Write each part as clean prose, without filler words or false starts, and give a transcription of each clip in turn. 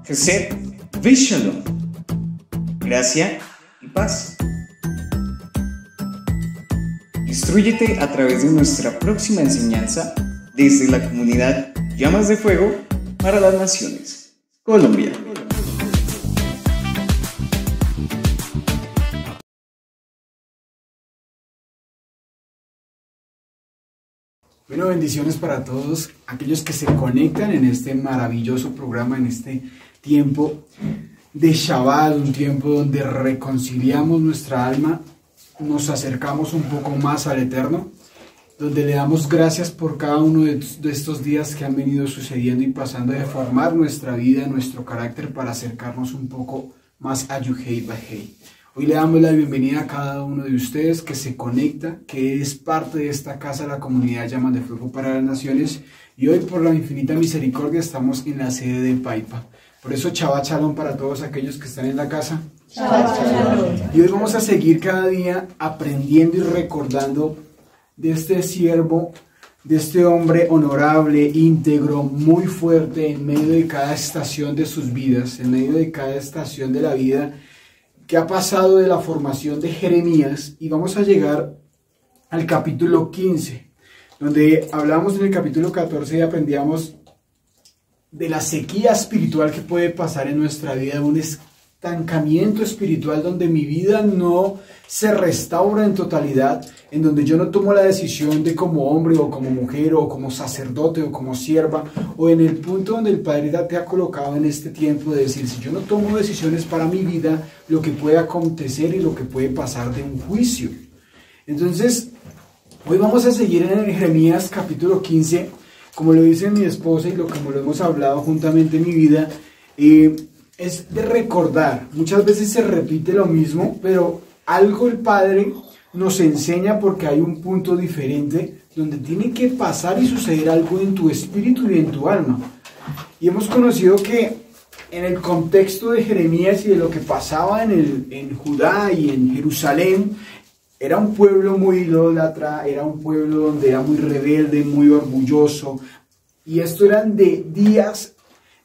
Chesed, Shalom, gracia y paz. Instrúyete a través de nuestra próxima enseñanza desde la comunidad Llamas de Fuego para las Naciones, Colombia. Bueno, bendiciones para todos aquellos que se conectan en este maravilloso programa, en este tiempo de Shabbat, un tiempo donde reconciliamos nuestra alma, nos acercamos un poco más al Eterno, donde le damos gracias por cada uno de estos días que han venido sucediendo y pasando de formar nuestra vida, nuestro carácter para acercarnos un poco más a Yuhei Bajei. Hoy le damos la bienvenida a cada uno de ustedes que se conecta, que es parte de esta casa, la comunidad Llamas de Fuego para las Naciones. Y hoy, por la infinita misericordia, estamos en la sede de Paipa. Por eso, Shabbat Shalom para todos aquellos que están en la casa. Shabbat Shalom. Y hoy vamos a seguir cada día aprendiendo y recordando de este siervo, de este hombre honorable, íntegro, muy fuerte en medio de cada estación de sus vidas, en medio de cada estación de la vida, que ha pasado de la formación de Jeremías, y vamos a llegar al capítulo 15, donde hablamos en el capítulo 14 y aprendíamos de la sequía espiritual que puede pasar en nuestra vida, un estancamiento espiritual donde mi vida no se restaura en totalidad, en donde yo no tomo la decisión de como hombre o como mujer o como sacerdote o como sierva, o en el punto donde el Padre te ha colocado en este tiempo de decir, si yo no tomo decisiones para mi vida, lo que puede acontecer y lo que puede pasar de un juicio. Entonces, hoy vamos a seguir en Jeremías capítulo 15, como lo dice mi esposa y como lo hemos hablado juntamente en mi vida, es de recordar. Muchas veces se repite lo mismo, pero algo el Padre nos enseña porque hay un punto diferente donde tiene que pasar y suceder algo en tu espíritu y en tu alma. Y hemos conocido que en el contexto de Jeremías y de lo que pasaba en Judá y en Jerusalén, era un pueblo muy idólatra, era un pueblo donde era muy rebelde, muy orgulloso. Y esto eran de días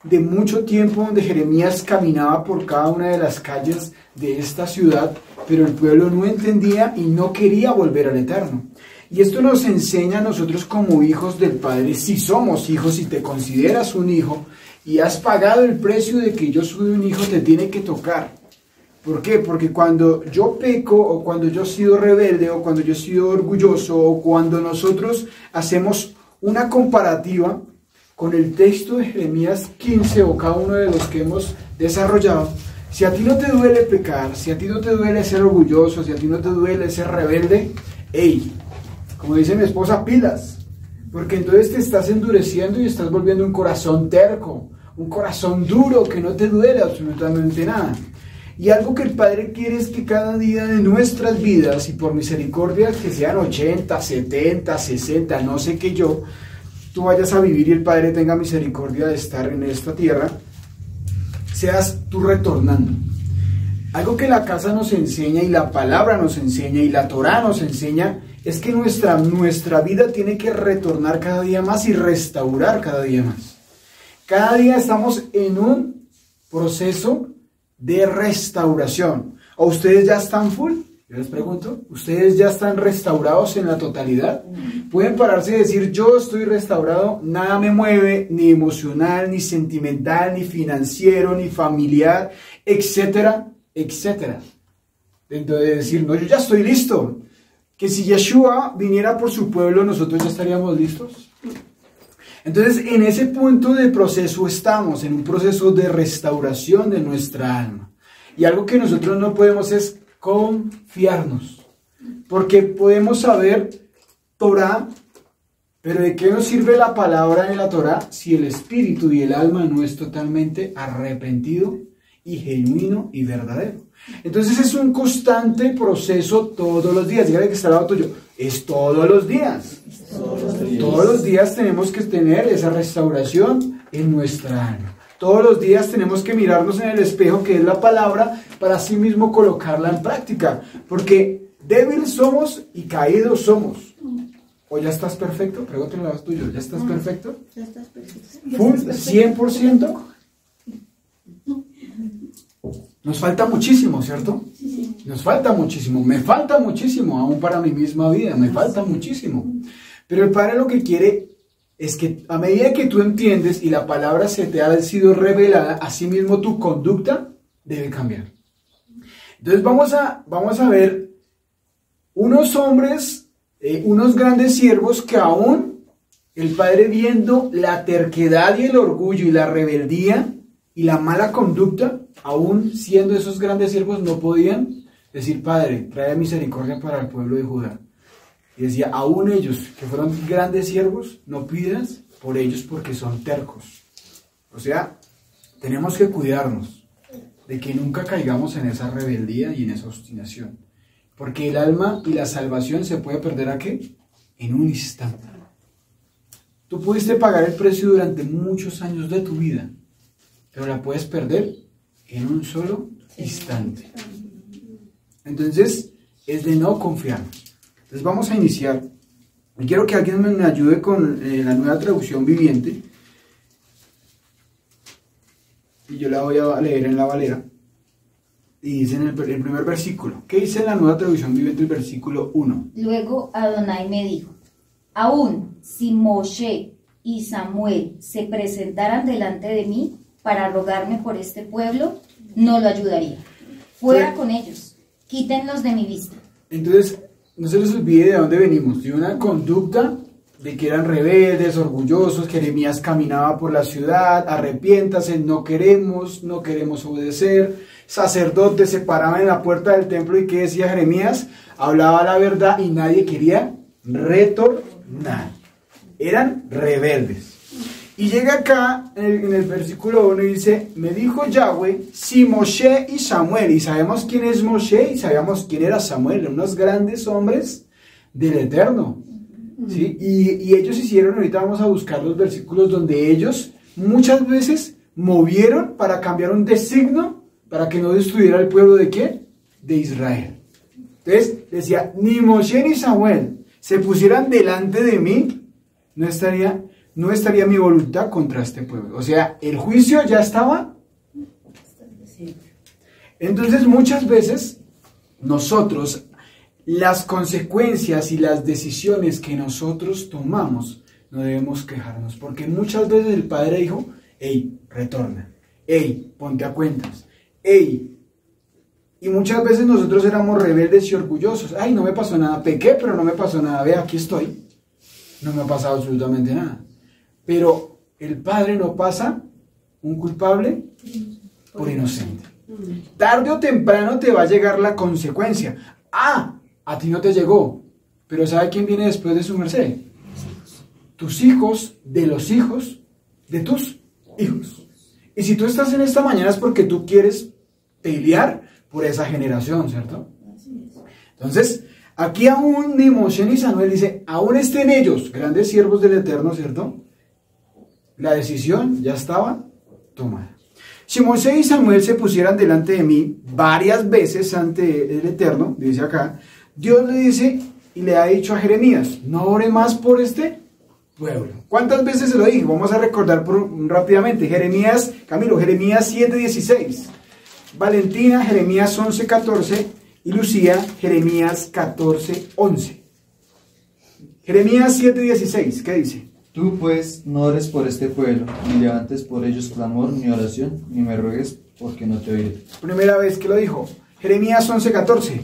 de mucho tiempo donde Jeremías caminaba por cada una de las calles de esta ciudad, pero el pueblo no entendía y no quería volver al Eterno. Y esto nos enseña a nosotros como hijos del Padre, si somos hijos, si te consideras un hijo y has pagado el precio de que yo soy un hijo, te tiene que tocar. ¿Por qué? Porque cuando yo peco, o cuando yo he sido rebelde, o cuando yo he sido orgulloso, o cuando nosotros hacemos una comparativa con el texto de Jeremías 15 o cada uno de los que hemos desarrollado, si a ti no te duele pecar, si a ti no te duele ser orgulloso, si a ti no te duele ser rebelde, hey, como dice mi esposa, pilas, porque entonces te estás endureciendo y estás volviendo un corazón terco, un corazón duro que no te duele absolutamente nada. Y algo que el Padre quiere es que cada día de nuestras vidas, y por misericordia que sean 80, 70, 60, no sé qué tú vayas a vivir y el Padre tenga misericordia de estar en esta tierra, seas tú retornando. Algo que la casa nos enseña y la palabra nos enseña y la Torá nos enseña es que nuestra vida tiene que retornar cada día más y restaurar cada día más. Cada día estamos en un proceso de restauración. ¿O ustedes ya están full? Yo les pregunto, ¿ustedes ya están restaurados en la totalidad? Pueden pararse y decir, yo estoy restaurado, nada me mueve, ni emocional, ni sentimental, ni financiero, ni familiar, etcétera, etcétera. Entonces de decir, no, yo ya estoy listo. Que si Yeshua viniera por su pueblo, nosotros ya estaríamos listos. Entonces, en ese punto de proceso estamos, en un proceso de restauración de nuestra alma. Y algo que nosotros no podemos es confiarnos, porque podemos saber Torah, pero ¿de qué nos sirve la palabra de la Torah si el espíritu y el alma no es totalmente arrepentido y genuino y verdadero? Entonces es un constante proceso todos los días. Dígale que está al lado tuyo, es todos los días. Todos los días tenemos que tener esa restauración en nuestra alma. Todos los días tenemos que mirarnos en el espejo, que es la palabra, para así mismo colocarla en práctica. Porque débiles somos y caídos somos. ¿O ya estás perfecto? Pregúntale a los tuyos, ¿ya estás perfecto? Ya estás perfecto. ¿Full? ¿100%? Nos falta muchísimo, ¿cierto? Nos falta muchísimo, me falta muchísimo, aún para mi misma vida, me falta muchísimo. Pero el Padre lo que quiere es que a medida que tú entiendes y la palabra se te ha sido revelada, asimismo tu conducta debe cambiar. Entonces vamos a ver unos hombres, unos grandes siervos que aún el Padre, viendo la terquedad y el orgullo y la rebeldía y la mala conducta, aún siendo esos grandes siervos, no podían decir: Padre, trae misericordia para el pueblo de Judá. Y decía: aún ellos, que fueron grandes siervos, no pidas por ellos porque son tercos. O sea, tenemos que cuidarnos de que nunca caigamos en esa rebeldía y en esa obstinación. Porque el alma y la salvación se puede perder ¿a qué? En un instante. Tú pudiste pagar el precio durante muchos años de tu vida, pero la puedes perder en un solo instante. Entonces, es de no confiarnos. Entonces vamos a iniciar. Y quiero que alguien me ayude con la Nueva Traducción Viviente. Y yo la voy a leer en la Valera. Y dice en el primer versículo. ¿Qué dice en la Nueva Traducción Viviente el versículo 1? Luego Adonai me dijo: aún si Moshe y Samuel se presentaran delante de mí para rogarme por este pueblo, no lo ayudaría. Fuera con ellos, quítenlos de mi vista. Entonces, no se les olvide de dónde venimos, de una conducta de que eran rebeldes, orgullosos. Jeremías caminaba por la ciudad: arrepiéntase, no queremos obedecer. Sacerdotes se paraban en la puerta del templo y ¿qué decía Jeremías? Hablaba la verdad y nadie quería retornar. Eran rebeldes. Y llega acá en el versículo 1 y dice: me dijo Yahweh, si Moshe y Samuel, y sabemos quién es Moshe y sabemos quién era Samuel, unos grandes hombres del Eterno, ¿sí? Y ellos hicieron, ahorita vamos a buscar los versículos donde ellos muchas veces movieron para cambiar un designio para que no destruyera el pueblo de ¿qué? De Israel. Entonces decía: ni Moshe ni Samuel se pusieran delante de mí, no estaría mi voluntad contra este pueblo. O sea, el juicio ya estaba. Entonces muchas veces nosotros, las consecuencias y las decisiones que nosotros tomamos, no debemos quejarnos, porque muchas veces el Padre dijo: hey, retorna, hey, ponte a cuentas, hey. Y muchas veces nosotros éramos rebeldes y orgullosos. Ay, no me pasó nada, pequé, pero no me pasó nada, ve, aquí estoy, no me ha pasado absolutamente nada. Pero el Padre no pasa un culpable por inocente. Tarde o temprano te va a llegar la consecuencia. Ah, a ti no te llegó, pero ¿sabe quién viene después de su merced? Tus hijos de los hijos de tus hijos. Y si tú estás en esta mañana es porque tú quieres pelear por esa generación, ¿cierto? Entonces, aquí aún ni Moshe ni Samuel dice: aún estén ellos, grandes siervos del Eterno, ¿cierto? La decisión ya estaba tomada. Si Moshe y Samuel se pusieran delante de mí varias veces ante el Eterno, dice acá, Dios le dice y le ha dicho a Jeremías: no ore más por este pueblo. ¿Cuántas veces se lo dije? Vamos a recordar rápidamente. Camilo, Jeremías 7:16. Valentina, Jeremías 11:14. Y Lucía, Jeremías 14:11. Jeremías 7:16, ¿qué dice? Tú pues no ores por este pueblo, ni levantes por ellos clamor ni oración, ni me ruegues porque no te oiré. Primera vez que lo dijo. Jeremías 11:14.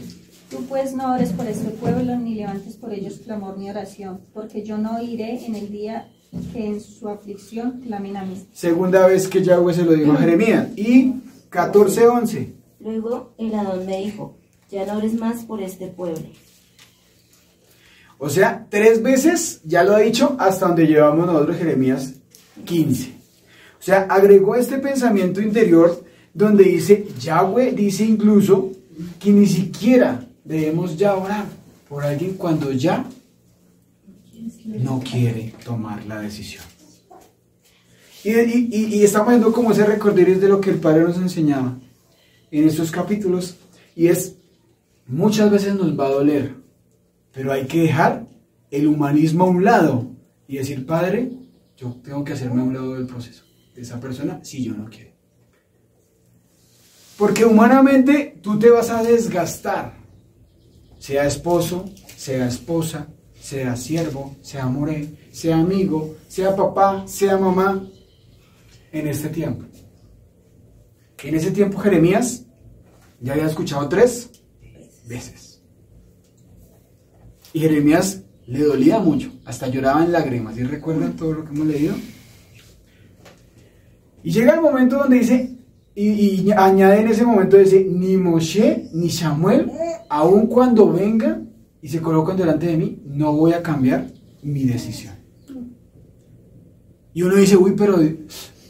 Tú pues no ores por este pueblo, ni levantes por ellos clamor ni oración, porque yo no oiré en el día que en su aflicción clamen a mí. Segunda vez que Yahweh se lo dijo a Jeremías. Y 14:11. Luego el Adón me dijo: ya no ores más por este pueblo. O sea, 3 veces ya lo ha dicho hasta donde llevamos nosotros Jeremías 15. O sea, agregó este pensamiento interior donde dice, Yahweh dice incluso que ni siquiera debemos ya orar por alguien cuando ya no quiere tomar la decisión. Y estamos viendo como ese recorderis de lo que el Padre nos enseñaba en estos capítulos, y es, muchas veces nos va a doler, pero hay que dejar el humanismo a un lado y decir, Padre, yo tengo que hacerme a un lado del proceso de esa persona si yo no quiero. Porque humanamente tú te vas a desgastar, sea esposo, sea esposa, sea siervo, sea moré, sea amigo, sea papá, sea mamá, en este tiempo. En ese tiempo Jeremías ya había escuchado 3 veces. Y Jeremías le dolía mucho, hasta lloraba en lágrimas. ¿Y recuerdan todo lo que hemos leído? Y llega el momento donde dice, y añade en ese momento, dice, ni Moshe ni Samuel, aun cuando vengan y se colocan delante de mí, no voy a cambiar mi decisión. Y uno dice, uy, pero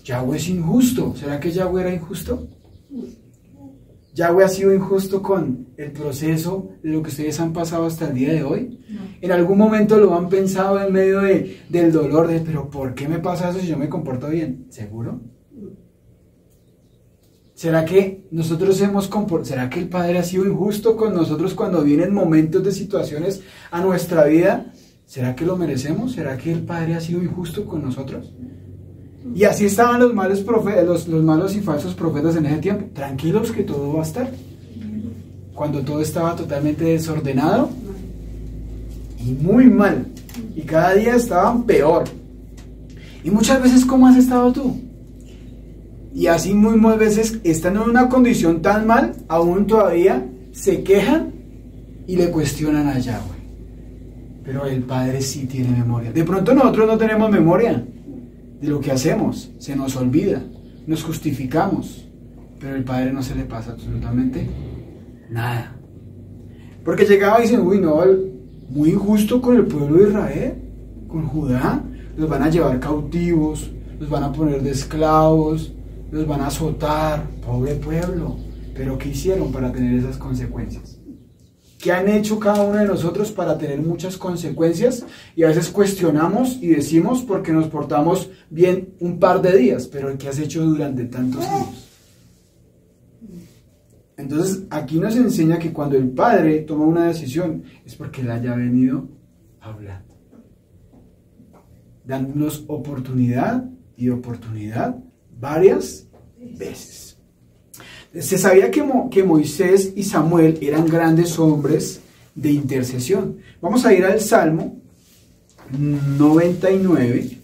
Yahweh es injusto. ¿Será que Yahweh era injusto? ¿Yahweh ha sido injusto con el proceso de lo que ustedes han pasado hasta el día de hoy? No. En algún momento lo han pensado en medio del dolor, pero ¿por qué me pasa eso si yo me comporto bien? ¿Seguro? ¿Será que será que el Padre ha sido injusto con nosotros cuando vienen momentos de situaciones a nuestra vida? ¿Será que lo merecemos? ¿Será que el Padre ha sido injusto con nosotros? Y así estaban los malos y falsos profetas en ese tiempo. Tranquilos que todo va a estar. Cuando todo estaba totalmente desordenado y muy mal. Y cada día estaban peor. Y muchas veces, ¿cómo has estado tú? Y así muchas veces están en una condición tan mal, aún todavía se quejan y le cuestionan a Yahweh. Pero el Padre sí tiene memoria. De pronto nosotros no tenemos memoria de lo que hacemos, se nos olvida, nos justificamos, pero al Padre no se le pasa absolutamente nada. Porque llegaba y dicen, uy, no, muy injusto con el pueblo de Israel, con Judá, los van a llevar cautivos, los van a poner de esclavos, los van a azotar, pobre pueblo. Pero ¿qué hicieron para tener esas consecuencias? ¿Qué han hecho cada uno de nosotros para tener muchas consecuencias? Y a veces cuestionamos y decimos porque nos portamos bien un par de días, pero ¿qué has hecho durante tantos años? Entonces aquí nos enseña que cuando el Padre toma una decisión es porque Él haya venido hablando, dándonos oportunidad y oportunidad varias veces. Se sabía que Moisés y Samuel eran grandes hombres de intercesión. Vamos a ir al Salmo 99.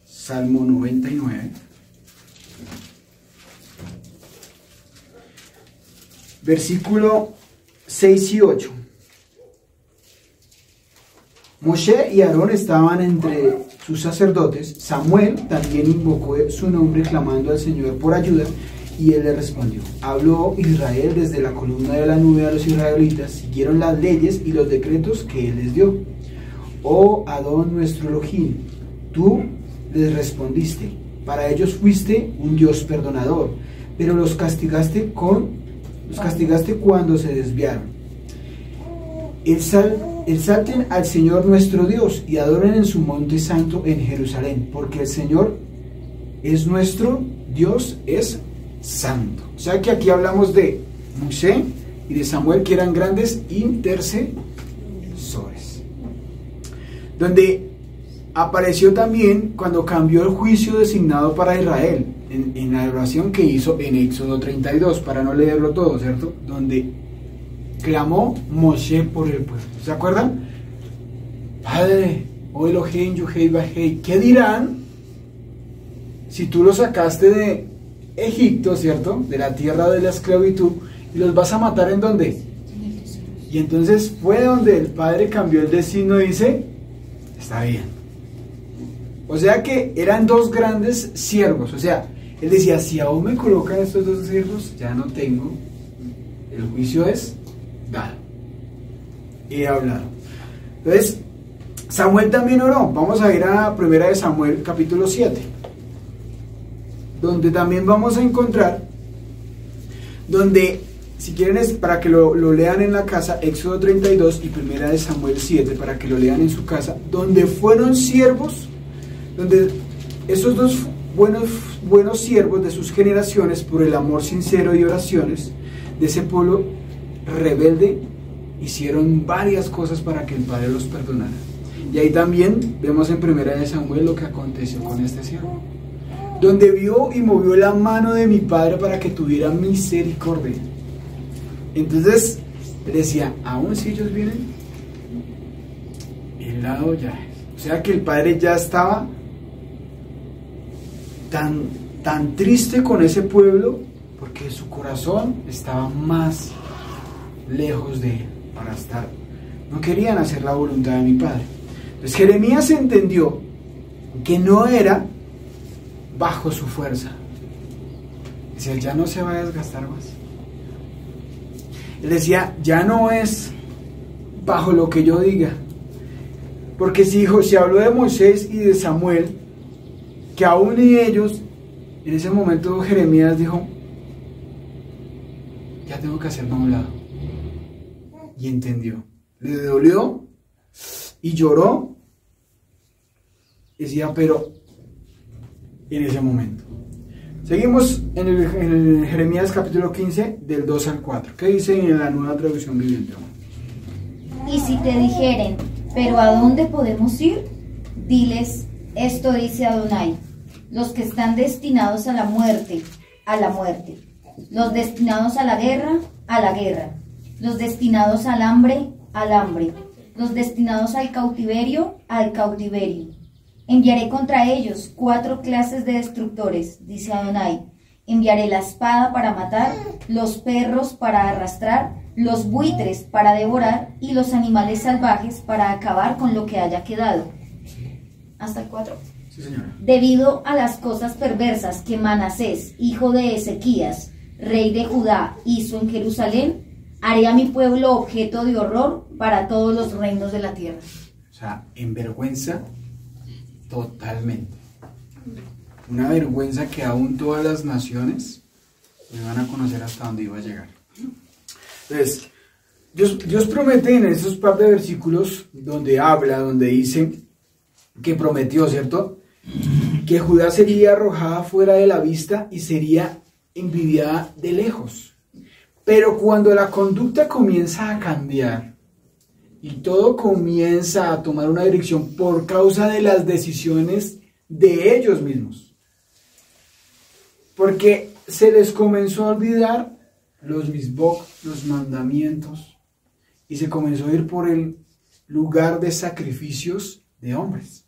Salmo 99. Versículo 6 y 8. Moshe y Aarón estaban entre sus sacerdotes. Samuel también invocó su nombre clamando al Señor por ayuda y él le respondió. Habló Israel desde la columna de la nube a los israelitas, siguieron las leyes y los decretos que él les dio. Oh Adón nuestro Elohim, tú les respondiste, para ellos fuiste un Dios perdonador, pero los castigaste cuando se desviaron. Exalten al Señor nuestro Dios y adoren en su monte santo en Jerusalén, porque el Señor es nuestro Dios, es santo. O sea que aquí hablamos de Moisés y de Samuel, que eran grandes intercesores, donde apareció también cuando cambió el juicio designado para Israel en la oración que hizo en Éxodo 32, para no leerlo todo, ¿cierto? Donde clamó Moshe por el pueblo. ¿Se acuerdan? Padre, oh Elohim, Yuhei Bajei, ¿qué dirán si tú los sacaste de Egipto, ¿cierto? De la tierra de la esclavitud, y los vas a matar ¿en dónde? Y entonces fue donde el Padre cambió el destino y dice, está bien. O sea que eran dos grandes siervos. O sea, él decía, si aún me colocan estos dos siervos, ya no tengo. El juicio es dado. He hablado. Entonces, Samuel también oró. Vamos a ir a 1 de Samuel, capítulo 7. Donde también vamos a encontrar, donde, si quieren, es para que lo lean en la casa, Éxodo 32 y 1 de Samuel 7, para que lo lean en su casa, donde fueron siervos, donde esos dos buenos siervos de sus generaciones, por el amor sincero y oraciones de ese pueblo rebelde, hicieron varias cosas para que el Padre los perdonara. Y ahí también vemos en 1 de Samuel lo que aconteció con este siervo. donde vio y movió la mano de mi padre para que tuviera misericordia. Entonces decía, aún si ellos vienen, el lado ya es. O sea que el padre ya estaba tan triste con ese pueblo, porque su corazón estaba más lejos de él para estar. No querían hacer la voluntad de mi padre. Entonces Jeremías entendió que no era bajo su fuerza. Decía, ya no se va a desgastar más. Él decía, ya no es bajo lo que yo diga. Porque si habló de Moisés y de Samuel, que aún y ellos, en ese momento Jeremías dijo, ya tengo que hacerme a un lado. Y entendió. Le dolió y lloró. Decía, pero en ese momento. Seguimos en el Jeremías capítulo 15, del 2 al 4. ¿Qué dice en la Nueva Traducción Viviente? Y si te dijeren, ¿pero a dónde podemos ir? Diles, esto dice Adonai, los que están destinados a la muerte, los destinados a la guerra, los destinados al hambre, los destinados al cautiverio. Enviaré contra ellos 4 clases de destructores, dice Adonai. Enviaré la espada para matar, los perros para arrastrar, los buitres para devorar y los animales salvajes para acabar con lo que haya quedado. Hasta el 4. Sí, señora. Debido a las cosas perversas que Manasés, hijo de Ezequías, rey de Judá, hizo en Jerusalén, haré a mi pueblo objeto de horror para todos los reinos de la tierra. O sea, en vergüenza totalmente. Una vergüenza que aún todas las naciones me van a conocer hasta dónde iba a llegar. Entonces, Dios promete en esos par de versículos donde dice que prometió, ¿cierto? Que Judá sería arrojada fuera de la vista y sería envidiada de lejos. Pero cuando la conducta comienza a cambiar y todo comienza a tomar una dirección por causa de las decisiones de ellos mismos, porque se les comenzó a olvidar los misbok, los mandamientos, y se comenzó a ir por el lugar de sacrificios de hombres.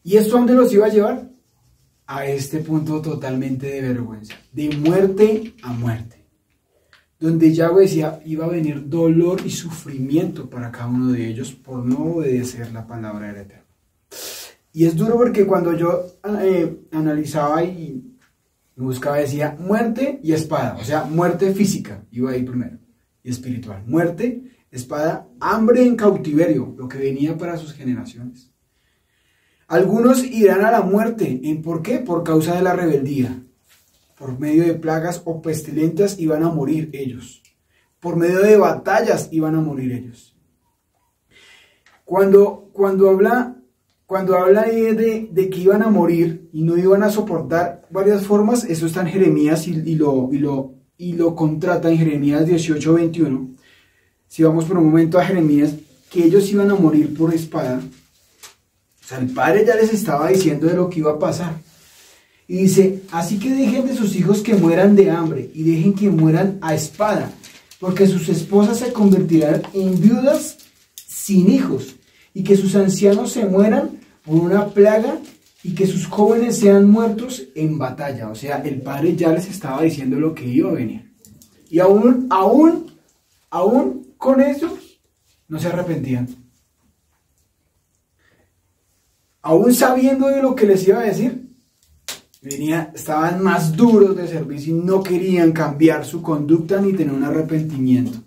¿Y esto a dónde los iba a llevar? A este punto totalmente de vergüenza, de muerte a muerte, donde Yahweh decía, iba a venir dolor y sufrimiento para cada uno de ellos por no obedecer la palabra del Eterno. Y es duro porque cuando yo analizaba y buscaba, decía muerte y espada, o sea, muerte física, iba ahí primero, y espiritual. Muerte, espada, hambre en cautiverio, lo que venía para sus generaciones. Algunos irán a la muerte, ¿por qué? Por causa de la rebeldía. Por medio de plagas o pestilentas iban a morir ellos. Por medio de batallas iban a morir ellos. Cuando habla de que iban a morir y no iban a soportar varias formas, eso está en Jeremías y lo contrata en Jeremías 18:21. Si vamos por un momento a Jeremías, que ellos iban a morir por espada. O sea, el padre ya les estaba diciendo de lo que iba a pasar. Y dice, así que dejen de sus hijos que mueran de hambre y dejen que mueran a espada, porque sus esposas se convertirán en viudas sin hijos, y que sus ancianos se mueran por una plaga, y que sus jóvenes sean muertos en batalla. O sea, el padre ya les estaba diciendo lo que iba a venir. Y aún con eso, no se arrepentían. Aún sabiendo de lo que les iba a decir, estaban más duros de servicio y no querían cambiar su conducta ni tener un arrepentimiento.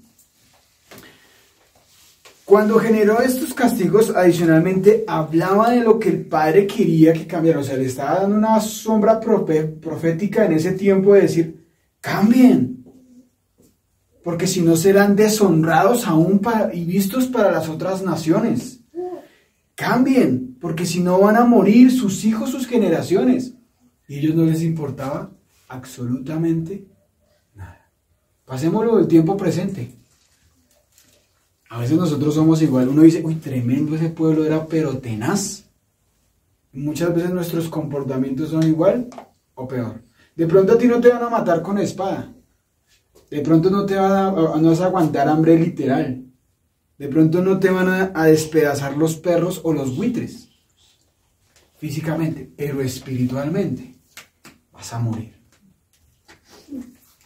Cuando generó estos castigos, adicionalmente hablaba de lo que el padre quería que cambiara. O sea, le estaba dando una sombra profética en ese tiempo de decir, cambien, porque si no serán deshonrados aún y vistos para las otras naciones. Cambien, porque si no van a morir sus hijos, sus generaciones. Y a ellos no les importaba absolutamente nada. Pasémoslo del tiempo presente. A veces nosotros somos igual. Uno dice, uy, tremendo ese pueblo era, pero tenaz. Muchas veces nuestros comportamientos son igual o peor. De pronto a ti no te van a matar con espada. De pronto no vas a aguantar hambre literal. De pronto no te van a despedazar los perros o los buitres. Físicamente, pero espiritualmente vas a morir.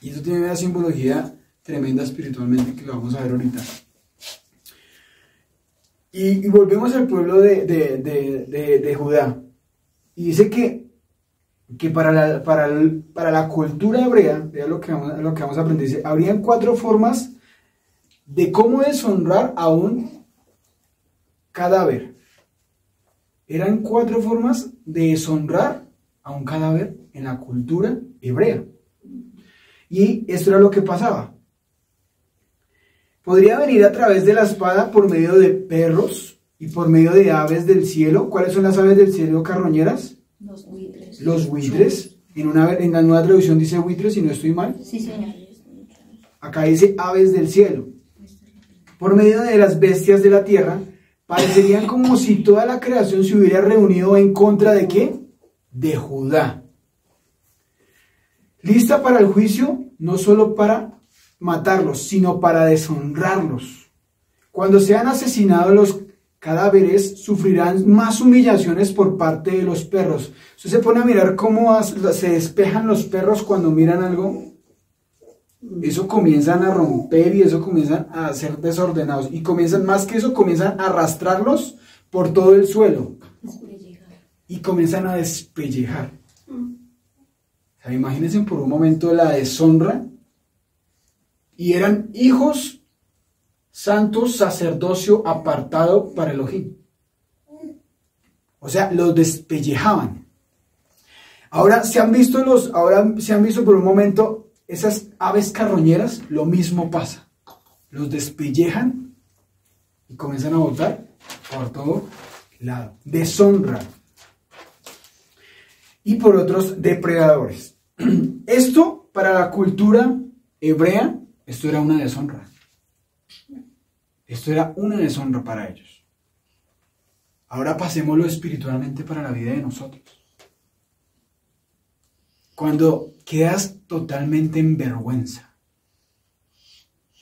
Y eso tiene una simbología tremenda espiritualmente que lo vamos a ver ahorita. Y volvemos al pueblo de Judá. Y dice que para la cultura hebrea, vea lo que vamos a aprender, dice, habrían 4 formas de cómo deshonrar a un cadáver. Eran 4 formas de deshonrar a un cadáver en la cultura hebrea. Y esto era lo que pasaba. Podría venir a través de la espada por medio de perros y por medio de aves del cielo. ¿Cuáles son las aves del cielo, carroñeras? Los buitres. Los buitres. En la nueva traducción dice buitres, si no estoy mal. Sí, señor. Acá dice aves del cielo. Por medio de las bestias de la tierra, parecerían como si toda la creación se hubiera reunido en contra ¿de qué? De Judá. Lista para el juicio, no solo para matarlos, sino para deshonrarlos. Cuando sean asesinados los cadáveres, sufrirán más humillaciones por parte de los perros. Usted se pone a mirar cómo se despejan los perros cuando miran algo. Eso comienzan a romper y eso comienzan a ser desordenados. Y comienzan, más que eso, comienzan a arrastrarlos por todo el suelo. Y comienzan a despellejar. O sea, imagínense por un momento la deshonra. Y eran hijos santos, sacerdocio apartado para Elohim. O sea, los despellejaban. Ahora se han visto por un momento esas aves carroñeras, lo mismo pasa. Los despellejan y comienzan a botar por todo lado. Deshonra. Y por otros depredadores. Esto para la cultura hebrea, esto era una deshonra. Esto era una deshonra para ellos. Ahora pasémoslo espiritualmente para la vida de nosotros. Cuando quedas totalmente en vergüenza,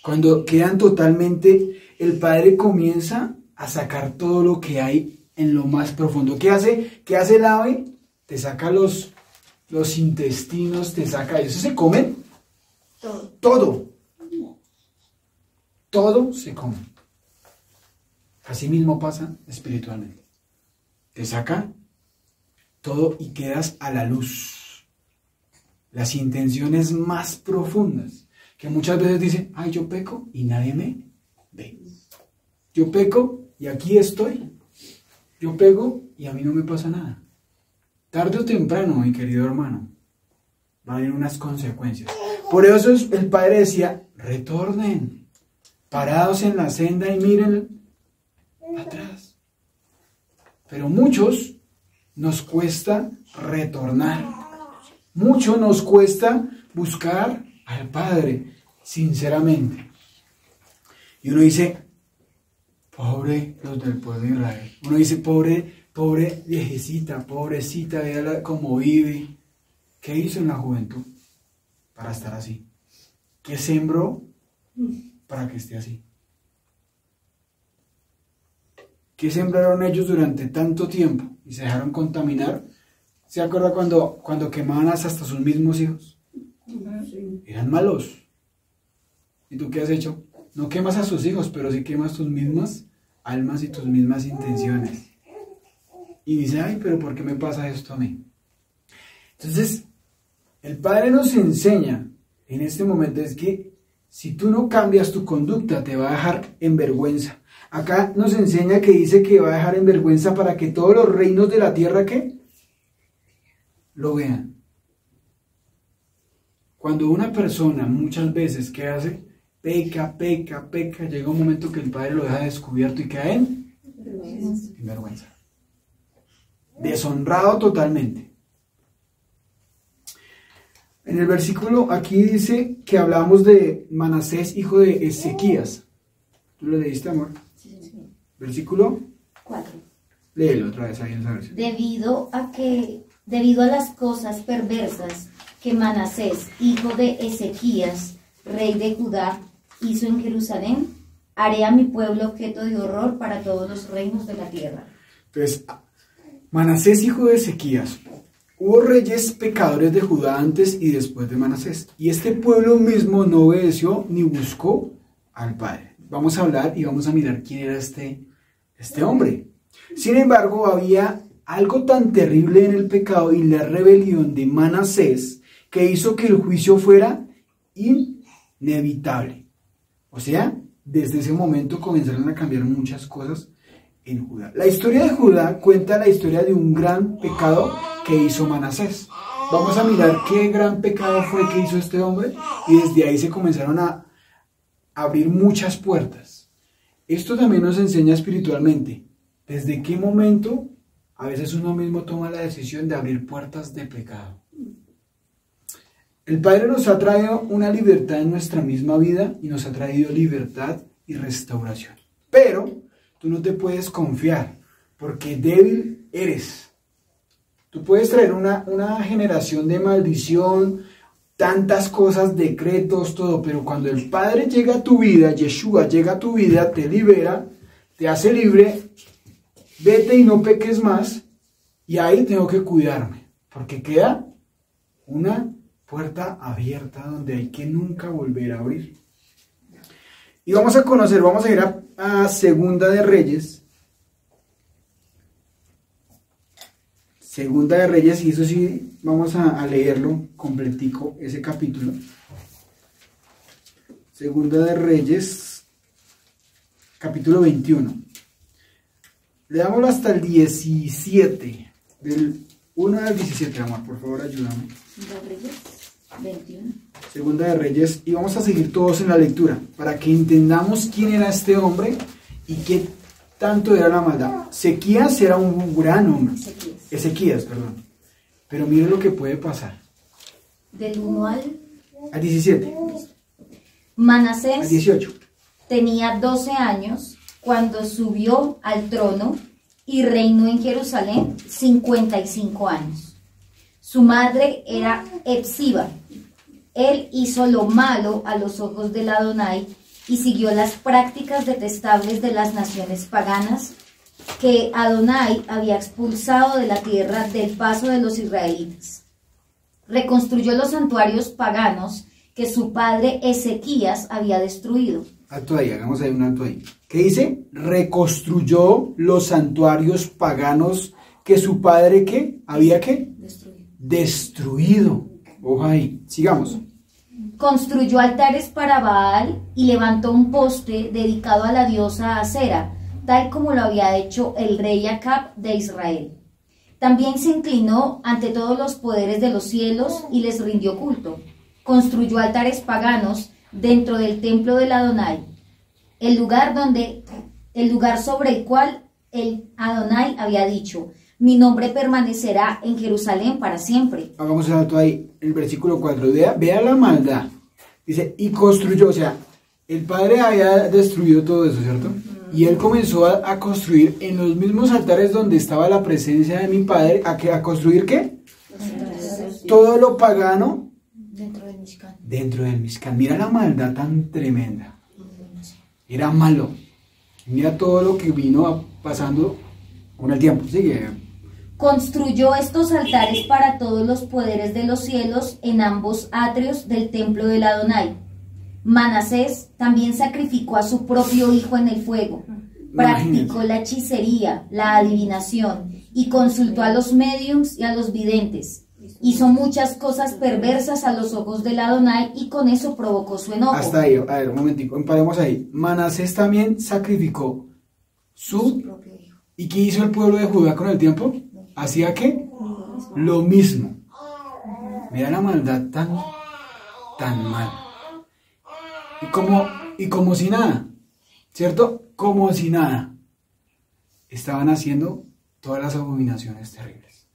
cuando quedan totalmente, el Padre comienza a sacar todo lo que hay en lo más profundo. ¿Qué hace el ave? Te saca los intestinos, te saca eso. ¿Se comen? Todo. Todo se come. Así mismo pasa espiritualmente. Te saca todo y quedas a la luz. Las intenciones más profundas, que muchas veces dicen, ay, yo peco y nadie me ve. Yo peco y aquí estoy. Yo pego y a mí no me pasa nada. Tarde o temprano, mi querido hermano, va a haber unas consecuencias. Por eso el Padre decía, retornen, parados en la senda y miren atrás. Pero muchos nos cuesta retornar. Mucho nos cuesta buscar al Padre, sinceramente. Y uno dice, pobre los del pueblo de Israel. Uno dice, pobre viejecita, pobrecita, véala cómo vive. ¿Qué hizo en la juventud para estar así? ¿Qué sembró para que esté así? ¿Qué sembraron ellos durante tanto tiempo y se dejaron contaminar? ¿Se acuerda cuando quemaban hasta sus mismos hijos? Eran malos. ¿Y tú qué has hecho? No quemas a sus hijos, pero sí quemas tus mismas almas y tus mismas intenciones. Y dice, ay, pero ¿por qué me pasa esto a mí? Entonces, el Padre nos enseña en este momento es que si tú no cambias tu conducta, te va a dejar en vergüenza. Acá nos enseña que dice que va a dejar en vergüenza para que todos los reinos de la tierra, ¿qué? Lo vean. Cuando una persona muchas veces, ¿qué hace? Peca, llega un momento que el Padre lo deja descubierto y queda en vergüenza. Deshonrado totalmente. En el versículo aquí dice que hablamos de Manasés, hijo de Ezequías. ¿Tú lo leíste, amor? Sí. Versículo 4. Léelo otra vez ahí en esa versión. Debido a las cosas perversas que Manasés, hijo de Ezequías, rey de Judá, hizo en Jerusalén, haré a mi pueblo objeto de horror para todos los reinos de la tierra. Entonces, Manasés, hijo de Ezequías. Hubo reyes pecadores de Judá antes y después de Manasés. Y este pueblo mismo no obedeció ni buscó al Padre. Vamos a hablar y vamos a mirar quién era este hombre. Sin embargo, había algo tan terrible en el pecado y la rebelión de Manasés que hizo que el juicio fuera inevitable. O sea, desde ese momento comenzaron a cambiar muchas cosas en Judá. La historia de Judá cuenta la historia de un gran pecado que hizo Manasés. Vamos a mirar qué gran pecado fue que hizo este hombre y desde ahí se comenzaron a abrir muchas puertas. Esto también nos enseña espiritualmente. ¿Desde qué momento a veces uno mismo toma la decisión de abrir puertas de pecado? El Padre nos ha traído una libertad en nuestra misma vida y nos ha traído libertad y restauración. Pero tú no te puedes confiar porque débil eres. Tú puedes traer una generación de maldición, tantas cosas, decretos, todo, pero cuando el Padre llega a tu vida, Yeshua llega a tu vida, te libera, te hace libre, vete y no peques más, y ahí tengo que cuidarme, porque queda una puerta abierta donde hay que nunca volver a abrir. Y vamos a ir a Segunda de Reyes. Segunda de Reyes, y eso sí, vamos a leerlo completico, ese capítulo. Segunda de Reyes, capítulo 21. Leámoslo hasta el 17, del 1 al 17, amor, por favor, ayúdame. Segunda de Reyes 21. Segunda de Reyes, y vamos a seguir todos en la lectura, para que entendamos quién era este hombre y qué tanto era la maldad. Ezequías era un gran hombre. Ezequías, perdón. Pero mire lo que puede pasar. Del 1 al 17. Manasés Al 18. tenía 12 años cuando subió al trono y reinó en Jerusalén 55 años. Su madre era Epsiba. Él hizo lo malo a los ojos del Adonai y siguió las prácticas detestables de las naciones paganas que Adonai había expulsado de la tierra del paso de los israelitas. Reconstruyó los santuarios paganos que su padre Ezequías había destruido. Alto ahí, hagamos ahí un alto ahí. ¿Qué dice? Reconstruyó los santuarios paganos que su padre, ¿qué? ¿Había qué? Destruido. Ojo ahí, sigamos. Construyó altares para Baal y levantó un poste dedicado a la diosa Acera, tal como lo había hecho el rey Acab de Israel. También se inclinó ante todos los poderes de los cielos y les rindió culto. Construyó altares paganos dentro del templo del Adonai, el lugar sobre el cual el Adonai había dicho: mi nombre permanecerá en Jerusalén para siempre. Hagamos el alto ahí, el versículo 4. Vea la maldad. Dice, y construyó, o sea, el padre había destruido todo eso, ¿cierto? Y él comenzó a construir en los mismos altares donde estaba la presencia de mi padre. ¿A construir qué? Todo lo pagano dentro del Mishkan. Mira la maldad tan tremenda. Era malo. Mira todo lo que vino pasando con el tiempo. Sigue. Construyó estos altares para todos los poderes de los cielos en ambos atrios del templo del Adonai. Manasés también sacrificó a su propio hijo en el fuego. Practicó la hechicería, la adivinación y consultó a los médiums y a los videntes. Hizo muchas cosas perversas a los ojos del Adonai y con eso provocó su enojo. Hasta ahí, a ver, un momentico, paremos ahí. Manasés también sacrificó su propio hijo. ¿Y qué hizo el pueblo de Judá con el tiempo? ¿Hacía qué? Lo mismo. Mira la maldad tan mal. Y como si nada, ¿cierto? Como si nada. Estaban haciendo todas las abominaciones terribles.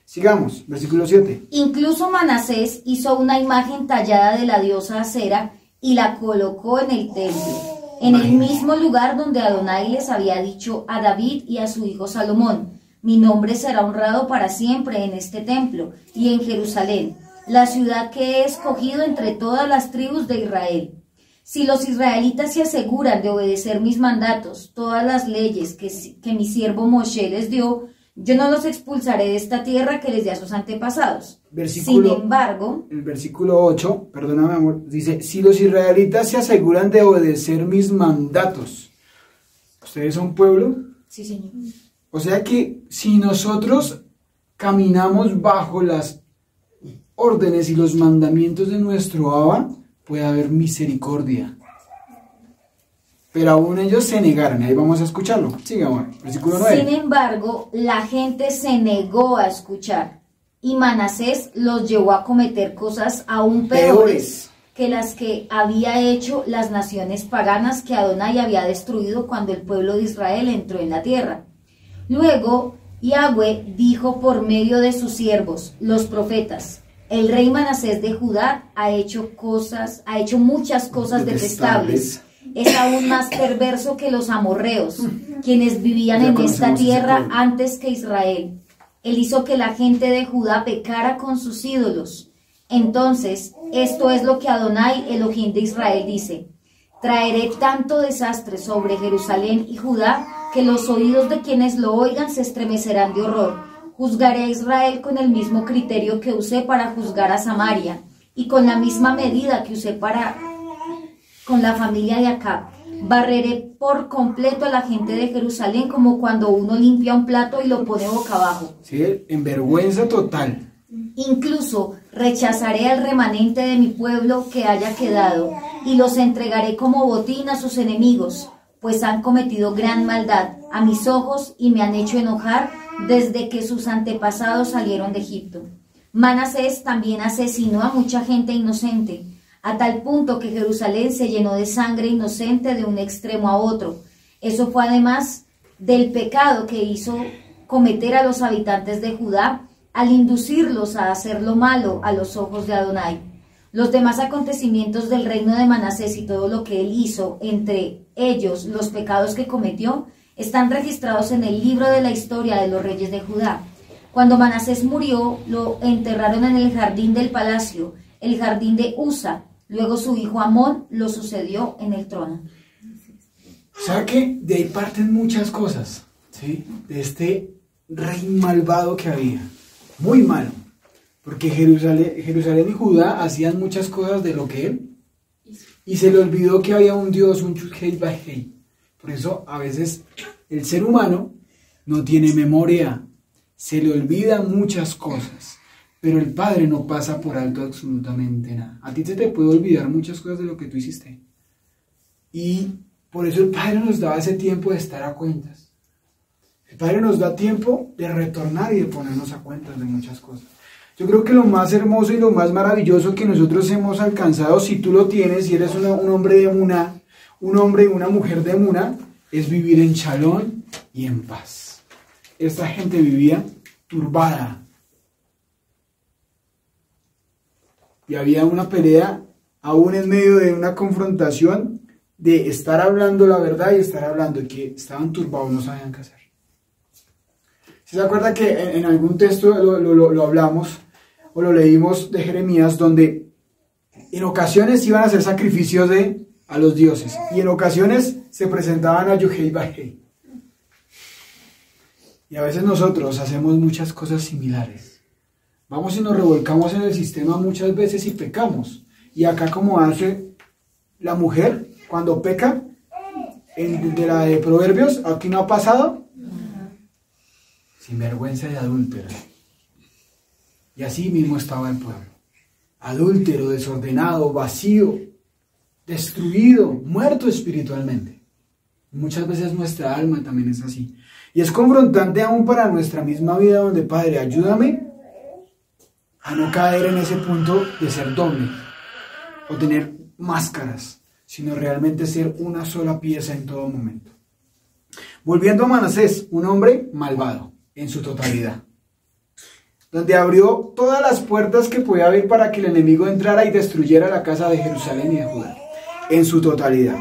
Sigamos, versículo 7. Incluso Manasés hizo una imagen tallada de la diosa Acera y la colocó en el templo, en el mismo lugar donde Adonai les había dicho a David y a su hijo Salomón: mi nombre será honrado para siempre en este templo y en Jerusalén, la ciudad que he escogido entre todas las tribus de Israel. Si los israelitas se aseguran de obedecer mis mandatos, todas las leyes que mi siervo Moshe les dio, yo no los expulsaré de esta tierra que les di a sus antepasados. Sin embargo, el versículo 8, perdóname amor, dice: si los israelitas se aseguran de obedecer mis mandatos. ¿Ustedes son pueblo? Sí, señor. O sea que si nosotros caminamos bajo las órdenes y los mandamientos de nuestro Abba, puede haber misericordia. Pero aún ellos se negaron. Ahí vamos a escucharlo. Sigue, amor. Versículo 9. Sin embargo, la gente se negó a escuchar, y Manasés los llevó a cometer cosas aún peores que las que había hecho las naciones paganas que Adonai había destruido cuando el pueblo de Israel entró en la tierra. Luego, Yahweh dijo por medio de sus siervos, los profetas: el rey Manasés de Judá ha hecho muchas cosas detestables. Es aún más perverso que los amorreos, quienes vivían en esta tierra antes que Israel. Él hizo que la gente de Judá pecara con sus ídolos. Entonces, esto es lo que Adonai, Elohim de Israel, dice: traeré tanto desastre sobre Jerusalén y Judá que los oídos de quienes lo oigan se estremecerán de horror. Juzgaré a Israel con el mismo criterio que usé para juzgar a Samaria, y con la misma medida que usé con la familia de Acab. Barreré por completo a la gente de Jerusalén como cuando uno limpia un plato y lo pone boca abajo. Sí, en vergüenza total. Incluso rechazaré al remanente de mi pueblo que haya quedado, y los entregaré como botín a sus enemigos, pues han cometido gran maldad a mis ojos y me han hecho enojar desde que sus antepasados salieron de Egipto. Manasés también asesinó a mucha gente inocente, a tal punto que Jerusalén se llenó de sangre inocente de un extremo a otro. Eso fue además del pecado que hizo cometer a los habitantes de Judá al inducirlos a hacer lo malo a los ojos de Adonai. Los demás acontecimientos del reino de Manasés y todo lo que él hizo, entre ellos los pecados que cometió, están registrados en el libro de la historia de los reyes de Judá. Cuando Manasés murió, lo enterraron en el jardín del palacio, el jardín de Usa. Luego su hijo Amón lo sucedió en el trono. O sea que de ahí parten muchas cosas, ¿sí? De este rey malvado que había. Muy malo. Porque Jerusalén y Judá hacían muchas cosas de lo que él. Y se le olvidó que había un Dios, un Yud-Hei Vah-Hei. Por eso a veces el ser humano no tiene memoria. Se le olvidan muchas cosas. Pero el Padre no pasa por alto absolutamente nada. A ti se te puede olvidar muchas cosas de lo que tú hiciste. Y por eso el Padre nos da ese tiempo de estar a cuentas. El Padre nos da tiempo de retornar y de ponernos a cuentas de muchas cosas. Yo creo que lo más hermoso y lo más maravilloso que nosotros hemos alcanzado, si tú lo tienes, si eres un hombre de Emuná, un hombre y una mujer de Emuná, es vivir en shalom y en paz. Esta gente vivía turbada. Y había una pelea, aún en medio de una confrontación, de estar hablando la verdad y estar hablando, y que estaban turbados, no sabían qué hacer. ¿Se acuerda que en algún texto lo hablamos, o lo leímos de Jeremías, donde en ocasiones iban a hacer sacrificios a los dioses, y en ocasiones se presentaban a Yud-Hei Vah-Hei? Y a veces nosotros hacemos muchas cosas similares. Vamos y nos revolcamos en el sistema muchas veces y pecamos. Y acá, como hace la mujer cuando peca, de la de Proverbios, aquí no ha pasado, sinvergüenza y adúltera. Y así mismo estaba el pueblo. Adúltero, desordenado, vacío, destruido, muerto espiritualmente. Muchas veces nuestra alma también es así. Y es confrontante aún para nuestra misma vida, donde, Padre, ayúdame a no caer en ese punto de ser doble o tener máscaras, sino realmente ser una sola pieza en todo momento. Volviendo a Manasés, un hombre malvado en su totalidad, donde abrió todas las puertas que podía haber para que el enemigo entrara y destruyera la casa de Jerusalén y de Judá, en su totalidad.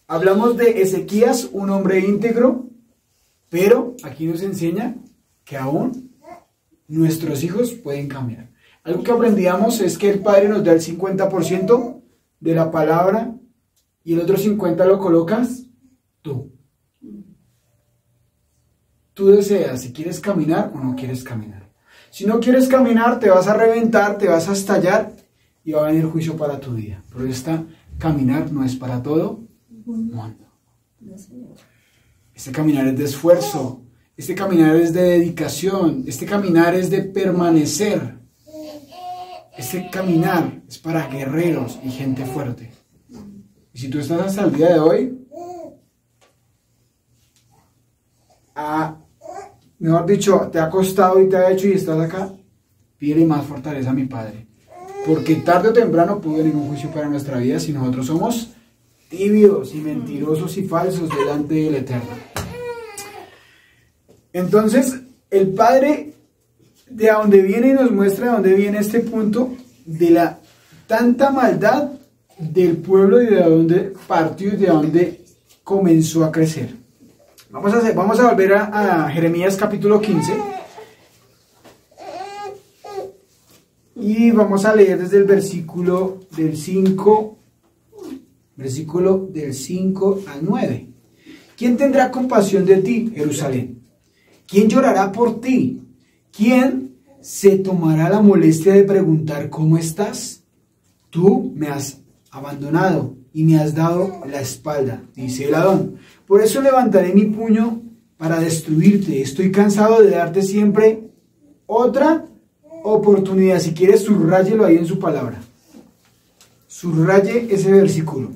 Hablamos de Ezequías, un hombre íntegro, pero aquí nos enseña que aún nuestros hijos pueden cambiar. Algo que aprendíamos es que el Padre nos da el 50% de la palabra y el otro 50% lo colocas tú. Tú deseas si quieres caminar o no quieres caminar. Si no quieres caminar, te vas a reventar, te vas a estallar y va a venir juicio para tu vida. Pero caminar no es para todo mundo. Este caminar es de esfuerzo, este caminar es de dedicación, este caminar es de permanecer. Este caminar es para guerreros y gente fuerte. Y si tú estás hasta el día de hoy, mejor dicho, te ha costado y te ha hecho y estás acá, pídele más fortaleza a mi Padre. Porque tarde o temprano puede venir un juicio para nuestra vida si nosotros somos tibios y mentirosos y falsos delante del Eterno. Entonces, el Padre de dónde viene y nos muestra de dónde viene este punto de la tanta maldad del pueblo y de dónde partió y de dónde comenzó a crecer. Vamos a volver a Jeremías capítulo 15 y vamos a leer desde el versículo del 5 al 9. ¿Quién tendrá compasión de ti, Jerusalén? ¿Quién llorará por ti? ¿Quién se tomará la molestia de preguntar cómo estás? Tú me has abandonado y me has dado la espalda, dice el Adón. Por eso levantaré mi puño para destruirte. Estoy cansado de darte siempre otra oportunidad. Si quieres, subráyelo ahí en su palabra. Subraye ese versículo.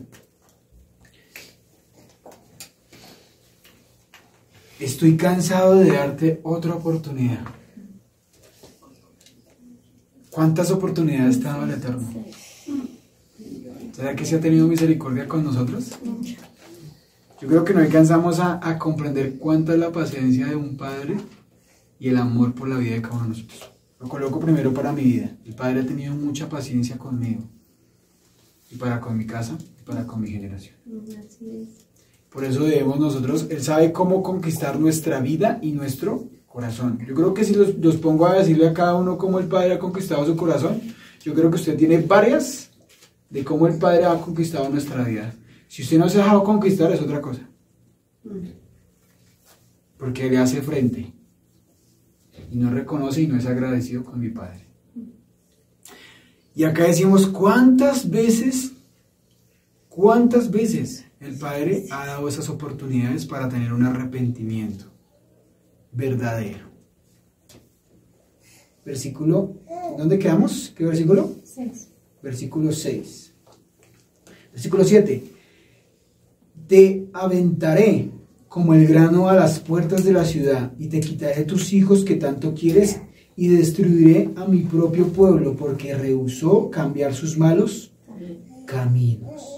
Estoy cansado de darte otra oportunidad. ¿Cuántas oportunidades te ha dado el Eterno? ¿Será que se ha tenido misericordia con nosotros? Yo creo que no alcanzamos a comprender cuánta es la paciencia de un padre y el amor por la vida de cada uno de nosotros. Lo coloco primero para mi vida. El Padre ha tenido mucha paciencia conmigo, y para con mi casa, y para con mi generación. Por eso debemos nosotros, Él sabe cómo conquistar nuestra vida y nuestro corazón. Yo creo que si los pongo a decirle a cada uno cómo el Padre ha conquistado su corazón, yo creo que usted tiene varias de cómo el Padre ha conquistado nuestra vida. Si usted no se ha dejado conquistar, es otra cosa. Porque le hace frente y no reconoce y no es agradecido con mi Padre. Y acá decimos, ¿cuántas veces el Padre ha dado esas oportunidades para tener un arrepentimiento verdadero? Versículo, ¿dónde quedamos? ¿Qué versículo? 6. Versículo 6. Versículo 7. Te aventaré como el grano a las puertas de la ciudad, y te quitaré tus hijos que tanto quieres, y destruiré a mi propio pueblo, porque rehusó cambiar sus malos caminos.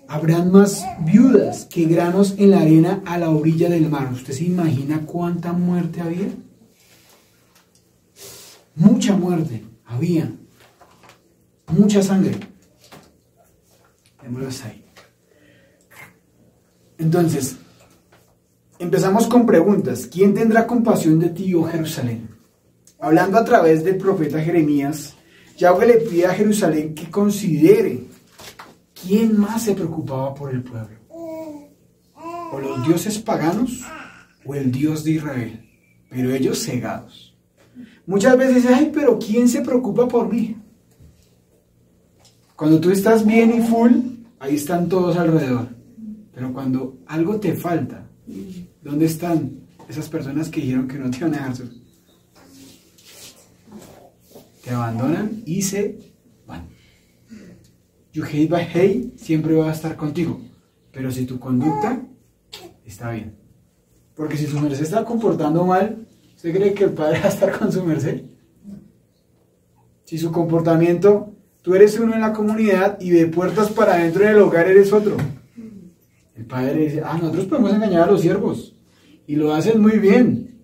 Habrán más viudas que granos en la arena a la orilla del mar. ¿Usted se imagina cuánta muerte había? Mucha muerte había. Mucha sangre. Démoslas ahí. Entonces, empezamos con preguntas. ¿Quién tendrá compasión de ti, oh Jerusalén? Hablando a través del profeta Jeremías, Yahweh le pide a Jerusalén que considere quién más se preocupaba por el pueblo. O los dioses paganos o el Dios de Israel. Pero ellos cegados. Muchas veces dicen, ay, pero ¿quién se preocupa por mí? Cuando tú estás bien y full, ahí están todos alrededor. Pero cuando algo te falta, ¿dónde están esas personas que dijeron que no te iban a dejar solo? Te abandonan y se van. Yuhei Bahei siempre va a estar contigo, pero si tu conducta está bien. Porque si su merced está comportando mal, ¿usted cree que el Padre va a estar con su merced? Si su comportamiento, tú eres uno en la comunidad y de puertas para adentro del hogar eres otro. El Padre dice, nosotros podemos engañar a los siervos y lo hacen muy bien.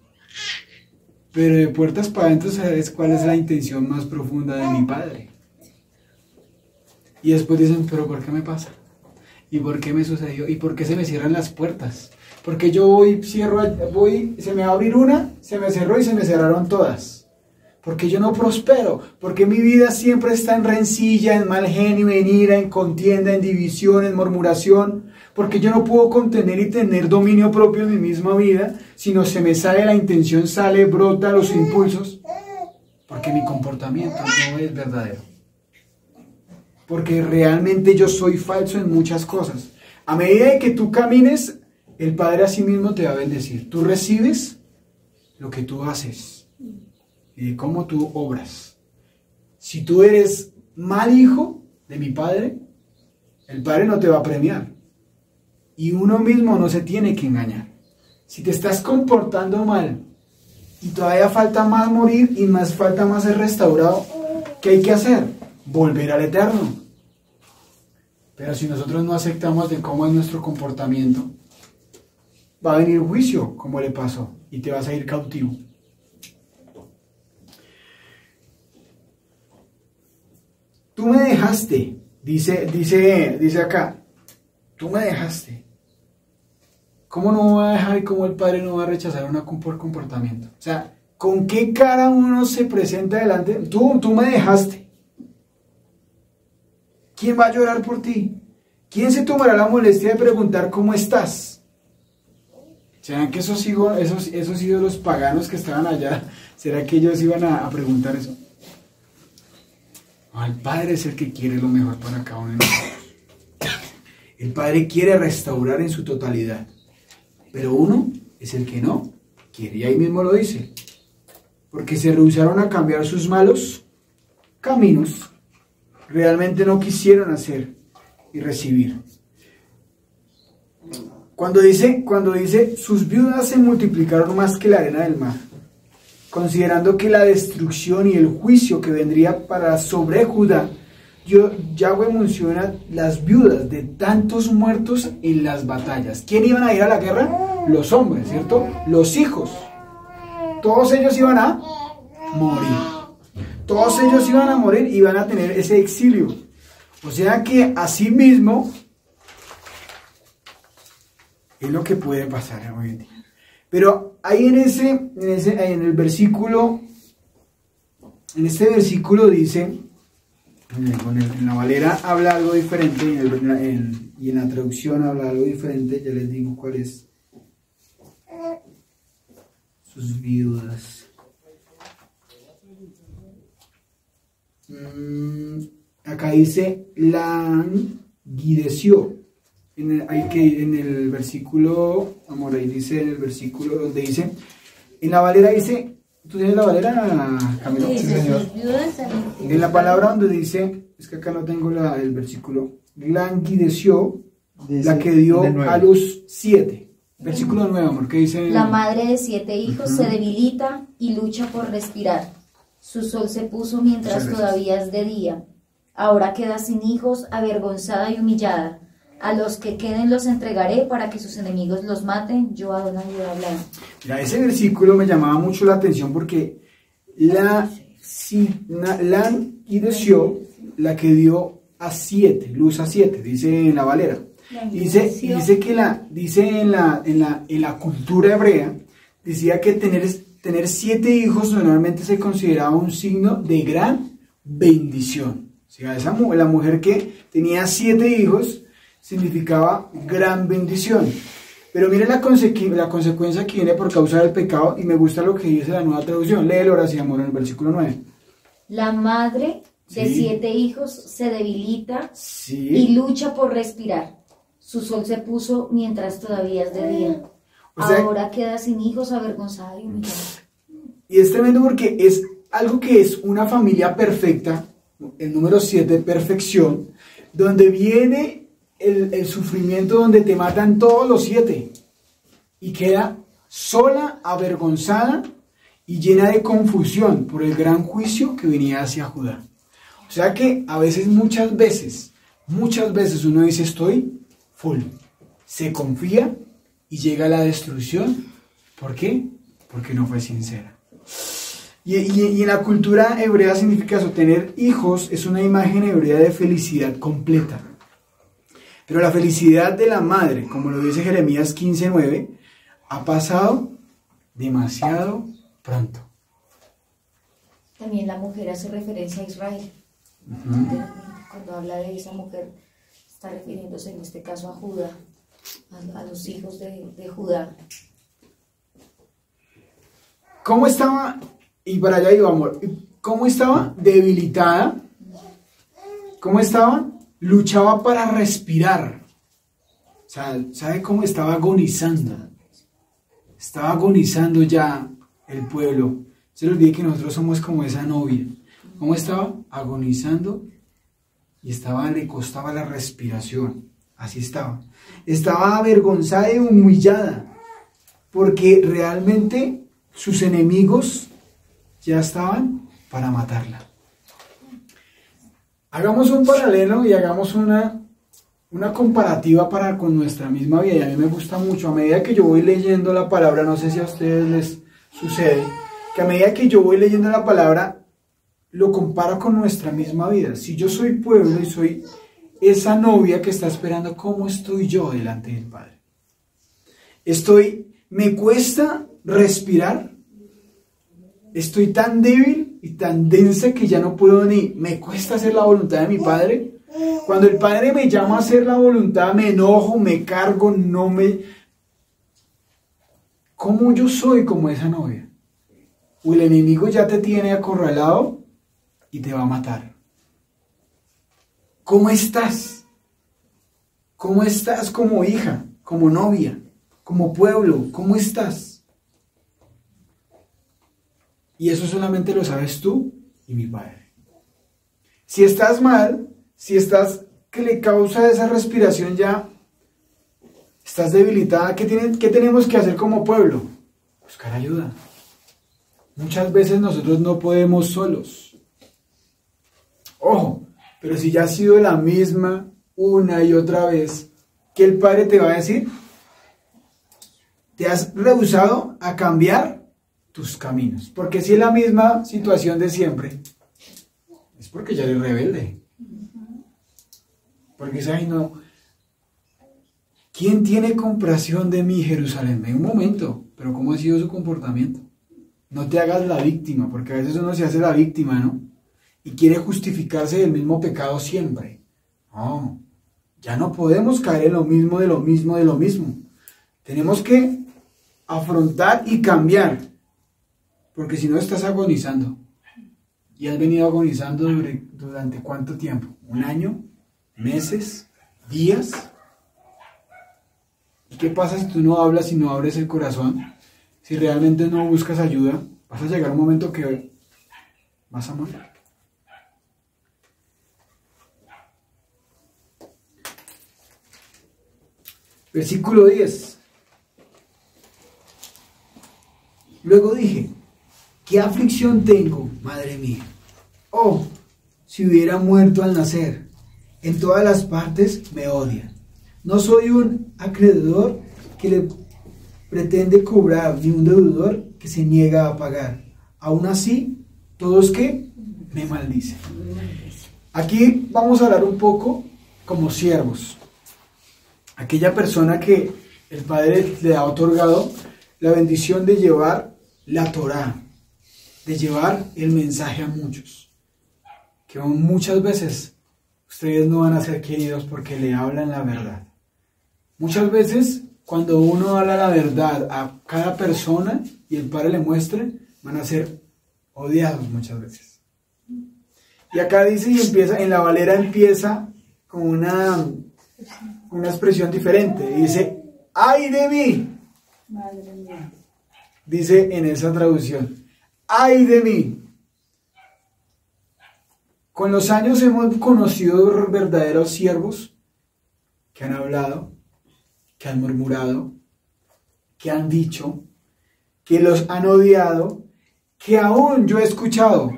Pero de puertas para adentro, ¿sabes cuál es la intención más profunda de mi Padre? Y después dicen, ¿pero por qué me pasa? ¿Y por qué me sucedió? ¿Y por qué se me cierran las puertas? Porque yo voy, se me va a abrir una, se me cerró y se me cerraron todas. Porque yo no prospero, porque mi vida siempre está en rencilla, en mal genio, en ira, en contienda, en división, en murmuración. Porque yo no puedo contener y tener dominio propio en mi misma vida, sino se me sale la intención, sale, brota los impulsos. Porque mi comportamiento no es verdadero. Porque realmente yo soy falso en muchas cosas. A medida de que tú camines, el Padre a sí mismo te va a bendecir. Tú recibes lo que tú haces y de cómo tú obras. Si tú eres mal hijo de mi Padre, el Padre no te va a premiar. Y uno mismo no se tiene que engañar. Si te estás comportando mal y todavía falta más morir y más falta más ser restaurado, ¿qué hay que hacer? Volver al Eterno. Pero si nosotros no aceptamos de cómo es nuestro comportamiento, va a venir juicio, como le pasó, y te vas a ir cautivo. Tú me dejaste, dice acá, tú me dejaste. ¿Cómo no me va a dejar y cómo el Padre no va a rechazar una por comportamiento? O sea, ¿con qué cara uno se presenta delante? Tú me dejaste. ¿Quién va a llorar por ti? ¿Quién se tomará la molestia de preguntar cómo estás? ¿Serán que esos ídolos paganos que estaban allá, será que ellos iban a preguntar eso? No, el Padre es el que quiere lo mejor para cada uno de nosotros. El Padre quiere restaurar en su totalidad, pero uno es el que no quiere, y ahí mismo lo dice, porque se rehusaron a cambiar sus malos caminos, realmente no quisieron hacer y recibir. Cuando dice sus viudas se multiplicaron más que la arena del mar, considerando que la destrucción y el juicio que vendría para sobre Judá, Yahweh menciona las viudas de tantos muertos en las batallas. ¿Quién iban a ir a la guerra? Los hombres, ¿cierto? Los hijos. Todos ellos iban a morir. Todos ellos iban a morir y van a tener ese exilio. O sea que así mismo es lo que puede pasar hoy en día. Pero ahí en este versículo dice, en la Valera habla algo diferente y en la traducción habla algo diferente. Ya les digo cuál es. Sus viudas. Acá dice languideció. En el versículo, vamos ahí dice, en el versículo donde dice, en la Valera dice, ¿tú tienes la Valera, Camilo? Sí, señor. señor. En la palabra donde dice, es que acá no tengo el versículo, languideció, la que dio a luz 7. Versículo 9, amor, ¿qué dice? La madre de 7 hijos se debilita y lucha por respirar. Su sol se puso mientras todavía es de día. Ahora queda sin hijos, avergonzada y humillada. A los que queden los entregaré para que sus enemigos los maten. Yo Adonai he hablado. Mira, ese versículo me llamaba mucho la atención porque languideció, la que dio a 7, luz a 7, dice en la Valera. Dice en la cultura hebrea, decía que tener 7 hijos normalmente se consideraba un signo de gran bendición. O sea, la mujer que tenía 7 hijos significaba gran bendición. Pero miren la consecuencia que viene por causa del pecado, y me gusta lo que dice la Nueva Traducción. Léelo ahora sí, amor, en el versículo 9. La madre de 7 hijos se debilita Sí. y lucha por respirar. Su sol se puso mientras todavía es de día. O sea, Ahora queda sin hijos, avergonzada y humillada. y es tremendo porque es algo que es una familia perfecta, el número 7, perfección, donde viene el sufrimiento, donde te matan todos los 7 y queda sola, avergonzada y llena de confusión por el gran juicio que venía hacia Judá. O sea que a veces, muchas veces uno dice estoy full, se confía y llega la destrucción. ¿Por qué? Porque no fue sincera. Y en la cultura hebrea significa eso. Tener hijos es una imagen hebrea de felicidad completa. Pero la felicidad de la madre, como lo dice Jeremías 15:9, ha pasado demasiado pronto. También la mujer hace referencia a Israel. Cuando habla de esa mujer, está refiriéndose en este caso a Judá, a los hijos de Judá. ¿Cómo estaba? Y para allá iba, amor. ¿Cómo estaba? Debilitada. ¿Cómo estaba? Luchaba para respirar. O sea, ¿sabe cómo estaba agonizando? Estaba agonizando ya el pueblo. Se les olvide que nosotros somos como esa novia. ¿Cómo estaba? Agonizando y le costaba la respiración. Así estaba. Estaba avergonzada y humillada porque realmente sus enemigos ya estaban para matarla. Hagamos un paralelo y hagamos una comparativa con nuestra misma vida. Y a mí me gusta mucho, a medida que yo voy leyendo la palabra, no sé si a ustedes les sucede, que a medida que yo voy leyendo la palabra, lo comparo con nuestra misma vida. Si yo soy pueblo y soy esa novia que está esperando, ¿cómo estoy yo delante del Padre? Me cuesta respirar, estoy tan débil y tan densa que ya no puedo me cuesta hacer la voluntad de mi Padre. Cuando el Padre me llama a hacer la voluntad, me enojo, me cargo, ¿Cómo yo soy como esa novia? O el enemigo ya te tiene acorralado y te va a matar. ¿Cómo estás? ¿Cómo estás como hija, como novia, como pueblo? ¿Cómo estás? Y eso solamente lo sabes tú y mi Padre. Si estás mal, si estás que le causa esa respiración ya, estás debilitada, ¿qué tenemos que hacer como pueblo? Buscar ayuda. Muchas veces nosotros no podemos solos. Ojo, pero si ya ha sido la misma una y otra vez, ¿qué el Padre te va a decir? Te has rehusado a cambiar tus caminos. Porque si es la misma situación de siempre, es porque ya eres rebelde. Porque dice, ay no, ¿quién tiene compasión de mí, Jerusalén? En un momento, pero ¿cómo ha sido su comportamiento? No te hagas la víctima, porque a veces uno se hace la víctima, ¿no? Y quiere justificarse del mismo pecado siempre. No, ya no podemos caer en lo mismo, de lo mismo, de lo mismo. Tenemos que afrontar y cambiar, porque si no estás agonizando. Y has venido agonizando durante ¿cuánto tiempo? ¿Un año? ¿Meses? ¿Días? ¿Y qué pasa si tú no hablas y no abres el corazón? Si realmente no buscas ayuda, vas a llegar a un momento que vas a morir. Versículo 10. Luego dije, ¿qué aflicción tengo, madre mía? Oh, si hubiera muerto al nacer. En todas las partes me odian. No soy un acreedor que le pretende cobrar, ni un deudor que se niega a pagar. Aún así, todos que me maldicen. Aquí vamos a hablar un poco como siervos. Aquella persona que el Padre le ha otorgado la bendición de llevar la Torá, de llevar el mensaje a muchos. Que muchas veces ustedes no van a ser queridos porque le hablan la verdad. Muchas veces cuando uno habla la verdad a cada persona y el Padre le muestre, van a ser odiados muchas veces. Y acá dice y empieza, en la Valera empieza con una expresión diferente. Dice, ¡ay de mí! Madre mía. Dice en esa traducción, ¡ay de mí! Con los años hemos conocido verdaderos siervos que han hablado, que han murmurado, que han dicho, que los han odiado, que aún yo he escuchado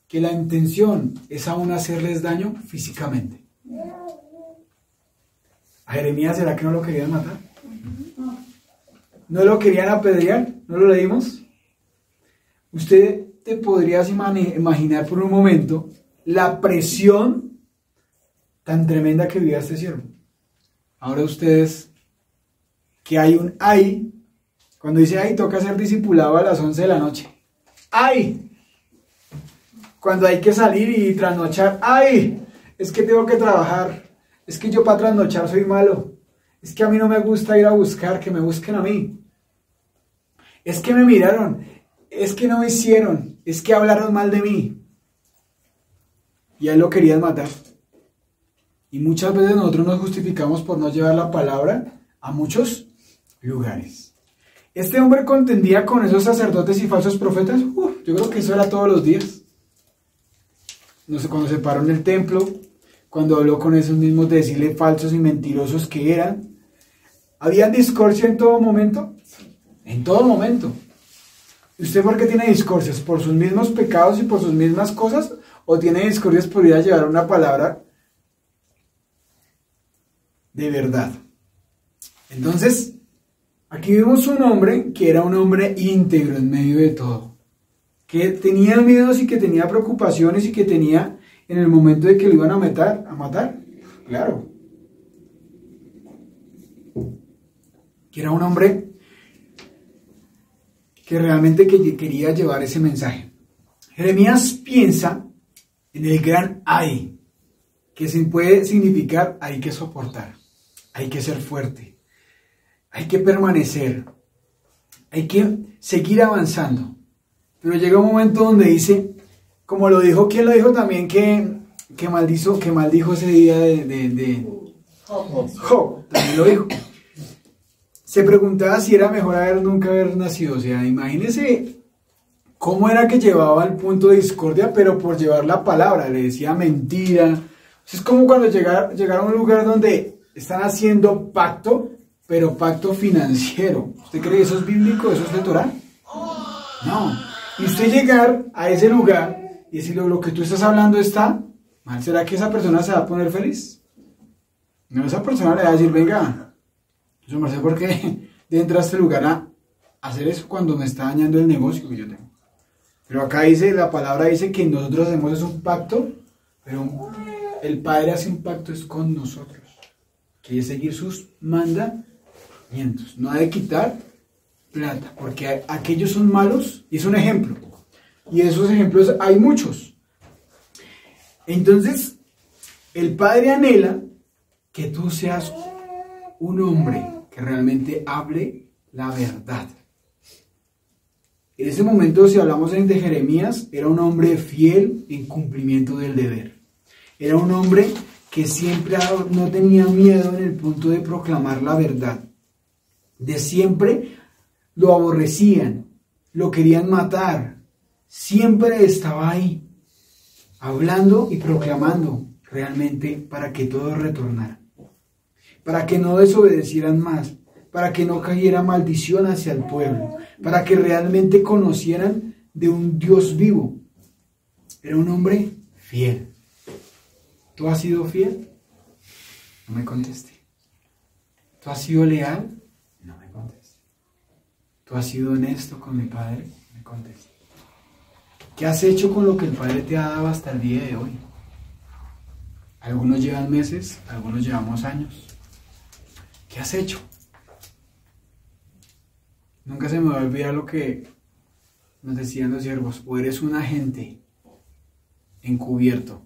que la intención es aún hacerles daño físicamente. ¿A Jeremías será que no lo querían matar? ¿No lo querían apedrear? ¿No lo leímos? Usted te podrías imaginar por un momento la presión tan tremenda que vivía este siervo. Ahora ustedes, que hay un ay, cuando dice ay, toca ser discipulado a las 11 de la noche. ¡Ay! Cuando hay que salir y trasnochar. ¡Ay! Es que tengo que trabajar. Es que yo para trasnochar soy malo. Es que a mí no me gusta ir a buscar, que me busquen a mí. Es que me miraron. Es que no me hicieron. Es que hablaron mal de mí. Y a él lo querían matar. Y muchas veces nosotros nos justificamos por no llevar la palabra a muchos lugares. Este hombre contendía con esos sacerdotes y falsos profetas. Yo creo que eso era todos los días. No sé, cuando se paró en el templo, cuando habló con esos mismos de decirle falsos y mentirosos que eran. ¿Había discordia en todo momento? En todo momento. ¿Y usted por qué tiene discordias? ¿Por sus mismos pecados y por sus mismas cosas? ¿O tiene discordias por ir a llevar una palabra de verdad? Entonces, aquí vemos un hombre que era un hombre íntegro en medio de todo. Que tenía miedos y que tenía preocupaciones y que tenía en el momento de que lo iban a matar. Claro. Que era un hombre que realmente quería llevar ese mensaje. Jeremías piensa en el gran ay, que se puede significar hay que soportar, hay que ser fuerte, hay que permanecer, hay que seguir avanzando. Pero llega un momento donde dice, como lo dijo, ¿quién lo dijo también que maldijo ese día de Job? También lo dijo. Se preguntaba si era mejor nunca haber nacido. O sea, imagínese cómo era que llevaba al punto de discordia, pero por llevar la palabra, le decía mentira. Es como cuando llegar a un lugar donde están haciendo pacto, pero pacto financiero. ¿Usted cree que eso es bíblico? ¿Eso es de Torah? No. Y usted llegar a ese lugar y decirle lo que tú estás hablando está mal, ¿será que esa persona se va a poner feliz? No, esa persona le va a decir, venga, yo no sé por qué entra a este lugar a hacer eso cuando me está dañando el negocio que yo tengo. Pero acá dice, la palabra dice que nosotros hacemos es un pacto, pero el Padre hace un pacto es con nosotros, que es seguir sus mandamientos, no ha de quitar plata, porque aquellos son malos, y es un ejemplo, y esos ejemplos hay muchos. Entonces, el Padre anhela que tú seas un hombre que realmente hable la verdad. En ese momento, si hablamos de Jeremías, era un hombre fiel en cumplimiento del deber. Era un hombre que siempre no tenía miedo en el punto de proclamar la verdad. De siempre lo aborrecían, lo querían matar. Siempre estaba ahí, hablando y proclamando realmente para que todos retornaran. Para que no desobedecieran más, para que no cayera maldición hacia el pueblo, para que realmente conocieran de un Dios vivo. Era un hombre fiel. ¿Tú has sido fiel? No me conteste. ¿Tú has sido leal? No me conteste. ¿Tú has sido honesto con mi Padre? No me conteste. ¿Qué has hecho con lo que el Padre te ha dado hasta el día de hoy? Algunos llevan meses, algunos llevamos años. ¿Qué has hecho? Nunca se me va a olvidar lo que nos decían los siervos: o eres un agente encubierto.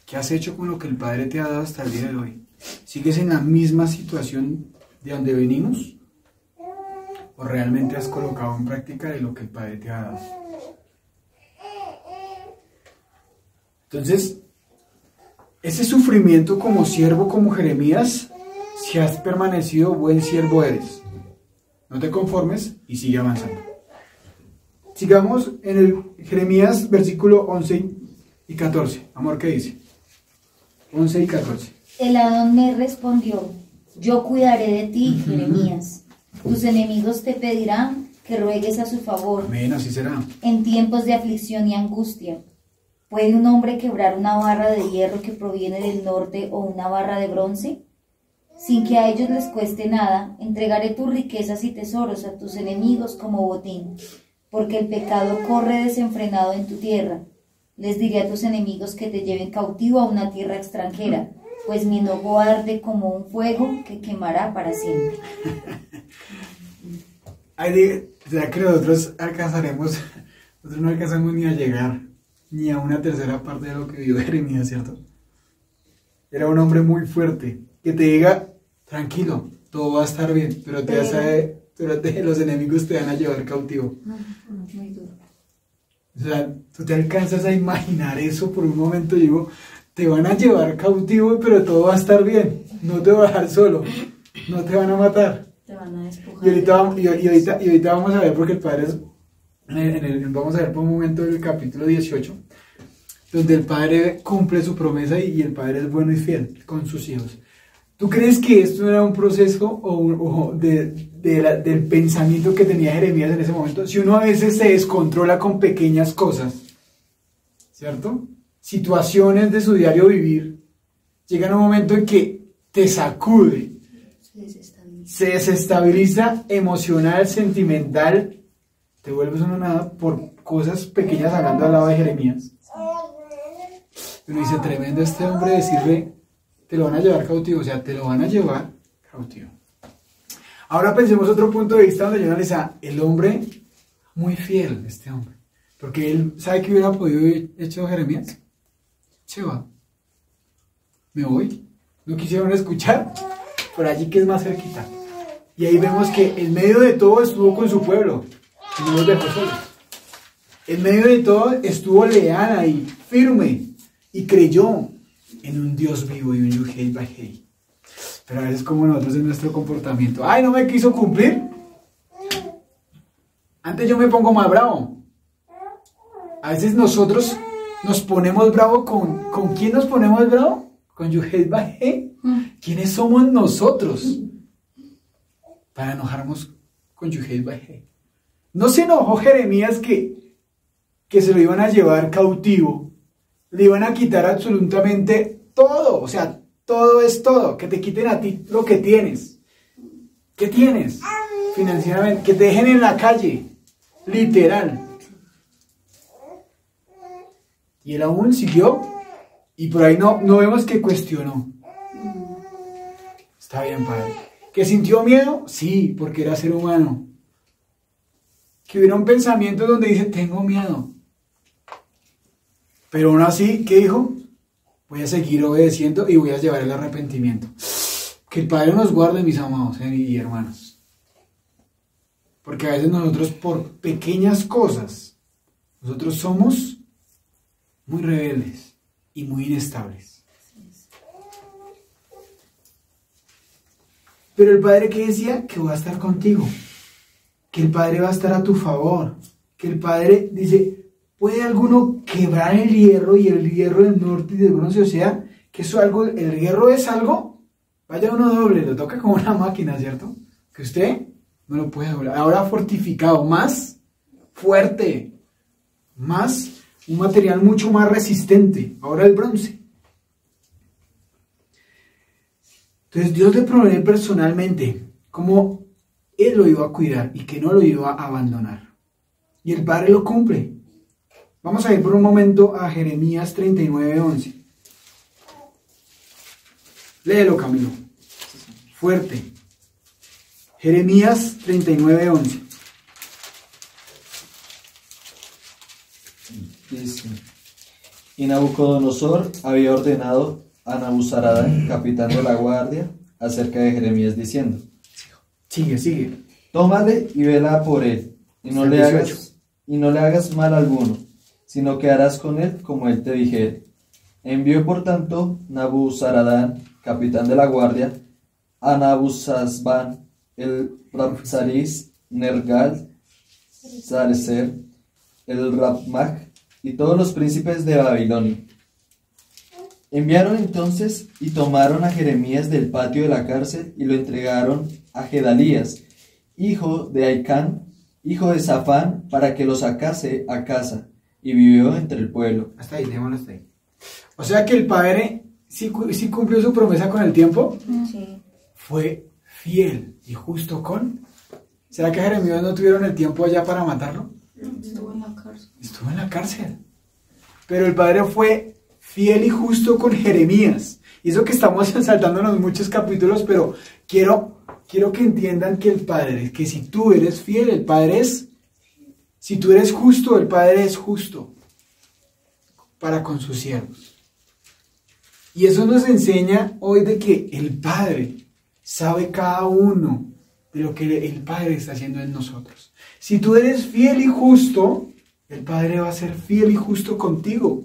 ¿Qué has hecho con lo que el Padre te ha dado hasta el día de hoy? ¿Sigues en la misma situación de donde venimos? ¿O realmente has colocado en práctica de lo que el Padre te ha dado? Entonces, ese sufrimiento como siervo, como Jeremías, si has permanecido, buen siervo eres. No te conformes y sigue avanzando. Sigamos en el Jeremías versículo 11 y 14. Amor, ¿qué dice? 11 y 14. El Adón me respondió: yo cuidaré de ti, Jeremías. Tus enemigos te pedirán que ruegues a su favor. Amén, así será. En tiempos de aflicción y angustia. ¿Puede un hombre quebrar una barra de hierro que proviene del norte o una barra de bronce? Sin que a ellos les cueste nada, entregaré tus riquezas y tesoros a tus enemigos como botín, porque el pecado corre desenfrenado en tu tierra. Les diré a tus enemigos que te lleven cautivo a una tierra extranjera, pues mi enojo arde como un fuego que quemará para siempre. ¿Será que nosotros alcanzaremos? Nosotros no alcanzamos ni a llegar ni a una tercera parte de lo que vivió Jeremías, ¿cierto? Era un hombre muy fuerte, que te diga, tranquilo, todo va a estar bien, pero los enemigos te van a llevar cautivo. Muy duro. O sea, tú te alcanzas a imaginar eso por un momento, digo, te van a llevar cautivo, pero todo va a estar bien, no te vas a dejar solo, no te van a matar. Te van a despojar. Y ahorita vamos a ver, porque el padre es, vamos a ver por un momento el capítulo 18, donde el padre cumple su promesa y el padre es bueno y fiel con sus hijos. ¿Tú crees que esto era un proceso del pensamiento que tenía Jeremías en ese momento? Si uno a veces se descontrola con pequeñas cosas, ¿cierto? Situaciones de su diario vivir, llega un momento en que te sacude, se desestabiliza emocional, sentimental, te vuelves una nada por cosas pequeñas, hablando al lado de Jeremías. Uno dice, tremendo este hombre decirle, te lo van a llevar cautivo, o sea, te lo van a llevar cautivo. Ahora pensemos otro punto de vista donde yo analiza, el hombre muy fiel, este hombre, porque él sabe que hubiera podido haber hecho Jeremías, se va, me voy, no quisieron escuchar, por allí que es más cerquita, y ahí vemos que en medio de todo estuvo con su pueblo, y no los dejó solos. En medio de todo estuvo leal ahí, firme, y creyó en un Dios vivo y un Yuhei Bajei. Pero a veces como nosotros en nuestro comportamiento, ¡ay, no me quiso cumplir! Antes yo me pongo más bravo. A veces nosotros nos ponemos bravo ¿con quién nos ponemos bravo? ¿Con Yuhei Bajei? ¿Quiénes somos nosotros para enojarnos con Yuhei Bajei? No se enojó Jeremías que se lo iban a llevar cautivo, le iban a quitar absolutamente todo, o sea, todo es todo, que te quiten a ti lo que tienes. ¿Qué tienes? Financieramente, que te dejen en la calle, literal. Y él aún siguió, y por ahí no vemos que cuestionó. Está bien, padre. ¿Que sintió miedo? Sí, porque era ser humano. Que hubiera un pensamiento donde dice, tengo miedo. Pero aún así, ¿qué dijo? Voy a seguir obedeciendo y voy a llevar el arrepentimiento. Que el Padre nos guarde, mis amados y hermanos. Porque a veces nosotros por pequeñas cosas, nosotros somos muy rebeldes y muy inestables. Pero el Padre que decía que va a estar contigo, que el Padre va a estar a tu favor, que el Padre dice, ¿puede alguno quebrar el hierro y el hierro del norte y del bronce? O sea, que eso algo, el hierro es algo, vaya uno doble, lo toca como una máquina, ¿cierto? Que usted no lo puede doblar. Ahora fortificado, más fuerte, más, un material mucho más resistente, ahora el bronce. Entonces Dios le provee personalmente cómo Él lo iba a cuidar y que no lo iba a abandonar. Y el Padre lo cumple. Vamos a ir por un momento a Jeremías 39:11. Léelo, Camilo. Fuerte. Jeremías 39:11. Dice, y Nabucodonosor había ordenado a Nabuzaradán, capitán de la guardia, acerca de Jeremías, diciendo, Sigue. tómale y vela por él, y no le hagas mal alguno, sino que harás con él como él te dijere. Envió por tanto Nabuzaradán, capitán de la guardia, a Nabuzazban, el Rabsaris, Nergal, Sarecer, el Rabmag, y todos los príncipes de Babilonia. Enviaron entonces y tomaron a Jeremías del patio de la cárcel y lo entregaron a Gedalías, hijo de Aicán, hijo de Safán, para que lo sacase a casa, y vivió entre el pueblo. Hasta ahí, démoslo hasta ahí. O sea que el Padre sí cumplió su promesa con el tiempo. Sí. Fue fiel y justo con... ¿Será que Jeremías no tuvieron el tiempo allá para matarlo? Estuvo en la cárcel. Estuvo en la cárcel. Pero el Padre fue fiel y justo con Jeremías. Y eso que estamos saltándonos muchos capítulos, pero quiero que entiendan que el Padre, que si tú eres fiel, el Padre es, si tú eres justo, el Padre es justo para con sus siervos. Y eso nos enseña hoy de que el Padre sabe cada uno de lo que el Padre está haciendo en nosotros. Si tú eres fiel y justo, el Padre va a ser fiel y justo contigo.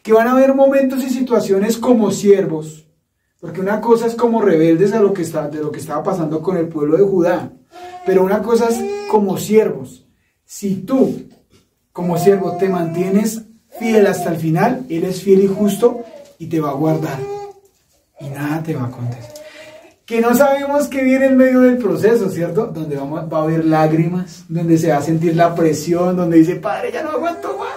Que van a haber momentos y situaciones como siervos, porque una cosa es como rebeldes de lo que estaba pasando con el pueblo de Judá, pero una cosa es como siervos. Si tú, como siervo, te mantienes fiel hasta el final, Él es fiel y justo y te va a guardar y nada te va a acontecer. Que no sabemos qué viene en medio del proceso, ¿cierto? Donde va a haber lágrimas, donde se va a sentir la presión, donde dice, Padre, ya no aguanto más.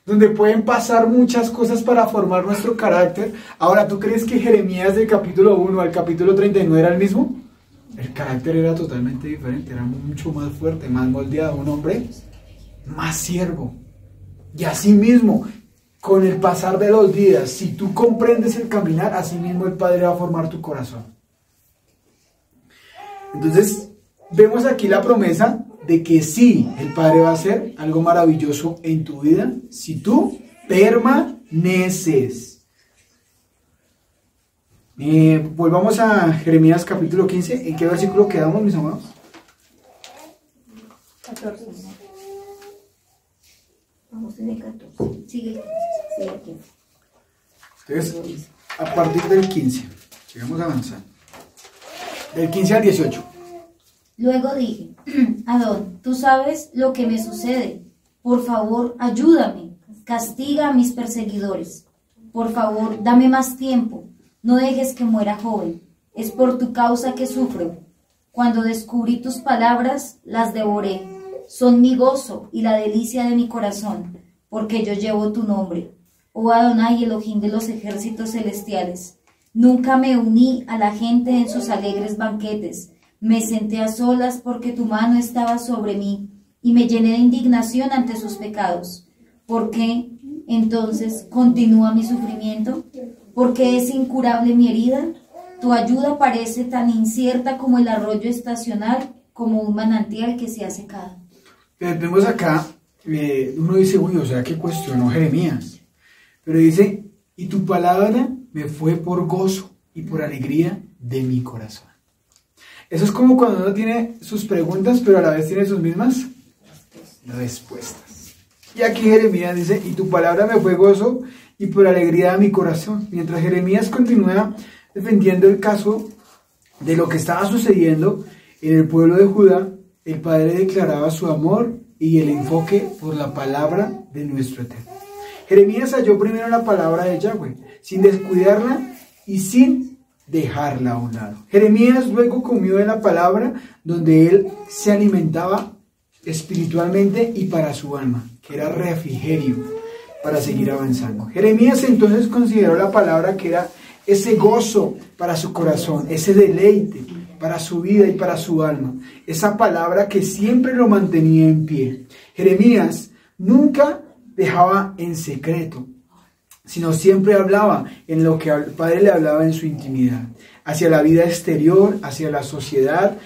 Donde pueden pasar muchas cosas para formar nuestro carácter. Ahora, ¿tú crees que Jeremías del capítulo 1 al capítulo 39 era el mismo? El carácter era totalmente diferente, era mucho más fuerte, más moldeado, un hombre más siervo. Y así mismo, con el pasar de los días, si tú comprendes el caminar, así mismo el Padre va a formar tu corazón. Entonces, vemos aquí la promesa de que sí, el Padre va a hacer algo maravilloso en tu vida si tú permaneces. Volvamos a Jeremías capítulo 15. ¿En qué versículo quedamos, mis amados? 14. Vamos en el 14. Sigue. Sí, aquí. Entonces, a partir del 15, sigamos avanzando. Del 15 al 18. Luego dije, Adón, tú sabes lo que me sucede. Por favor, ayúdame. Castiga a mis perseguidores. Por favor, dame más tiempo. No dejes que muera joven. Es por tu causa que sufro. Cuando descubrí tus palabras, las devoré. Son mi gozo y la delicia de mi corazón, porque yo llevo tu nombre. Oh Adonai, Elohim de los ejércitos celestiales. Nunca me uní a la gente en sus alegres banquetes. Me senté a solas porque tu mano estaba sobre mí y me llené de indignación ante sus pecados. ¿Por qué, entonces, continúa mi sufrimiento? ¿Por qué es incurable mi herida? Tu ayuda parece tan incierta como el arroyo estacional, como un manantial que se ha secado. Vemos acá, uno dice, uy, o sea que cuestionó Jeremías. Pero dice, y tu palabra me fue por gozo y por alegría de mi corazón. Eso es como cuando uno tiene sus preguntas, pero a la vez tiene sus mismas respuestas. Y aquí Jeremías dice, y tu palabra me fue gozo y por alegría de mi corazón. Mientras Jeremías continúa defendiendo el caso de lo que estaba sucediendo en el pueblo de Judá, el Padre declaraba su amor y el enfoque por la palabra de nuestro Eterno. Jeremías halló primero la palabra de Yahweh, sin descuidarla y sin dejarla a un lado. Jeremías luego comió de la palabra donde él se alimentaba espiritualmente y para su alma, que era refrigerio para seguir avanzando. Jeremías entonces consideró la palabra que era ese gozo para su corazón, ese deleite para su vida y para su alma, esa palabra que siempre lo mantenía en pie. Jeremías nunca dejaba en secreto, sino siempre hablaba en lo que el Padre le hablaba en su intimidad, hacia la vida exterior, hacia la sociedad,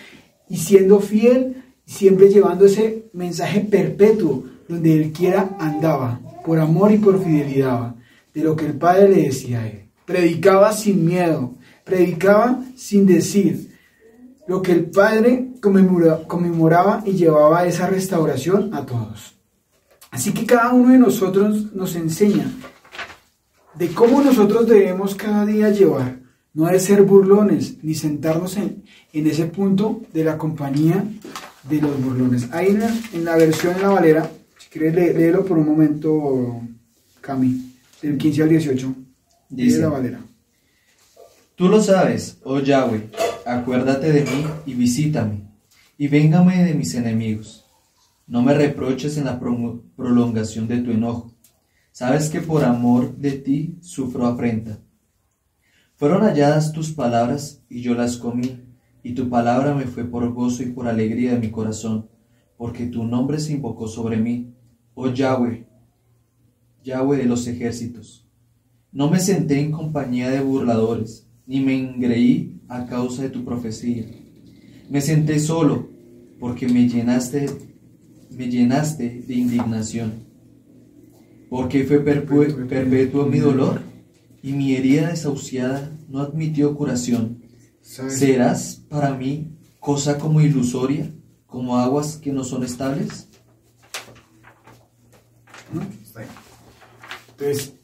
y siendo fiel, siempre llevando ese mensaje perpetuo, donde él quiera andaba, por amor y por fidelidad, de lo que el Padre le decía a él. Predicaba sin miedo, predicaba sin decir, lo que el Padre conmemoraba y llevaba esa restauración a todos. Así que cada uno de nosotros nos enseña de cómo nosotros debemos cada día llevar, no de ser burlones, ni sentarnos en ese punto de la compañía de los burlones. Ahí en la versión en la Valera, si quieres léelo por un momento, Cami, del 15 al 18, dice la Valera. Tú lo sabes, oh Yahweh, acuérdate de mí y visítame, y véngame de mis enemigos. No me reproches en la prolongación de tu enojo. Sabes que por amor de ti sufro afrenta. Fueron halladas tus palabras y yo las comí, y tu palabra me fue por gozo y por alegría de mi corazón, porque tu nombre se invocó sobre mí, oh Yahweh, Yahweh de los ejércitos. No me senté en compañía de burladores, ni me engreí a causa de tu profecía. Me senté solo, porque me llenaste de indignación. Porque fue perpetuo mi dolor, y mi herida desahuciada no admitió curación. ¿Serás para mí cosa como ilusoria, como aguas que no son estables? Entonces,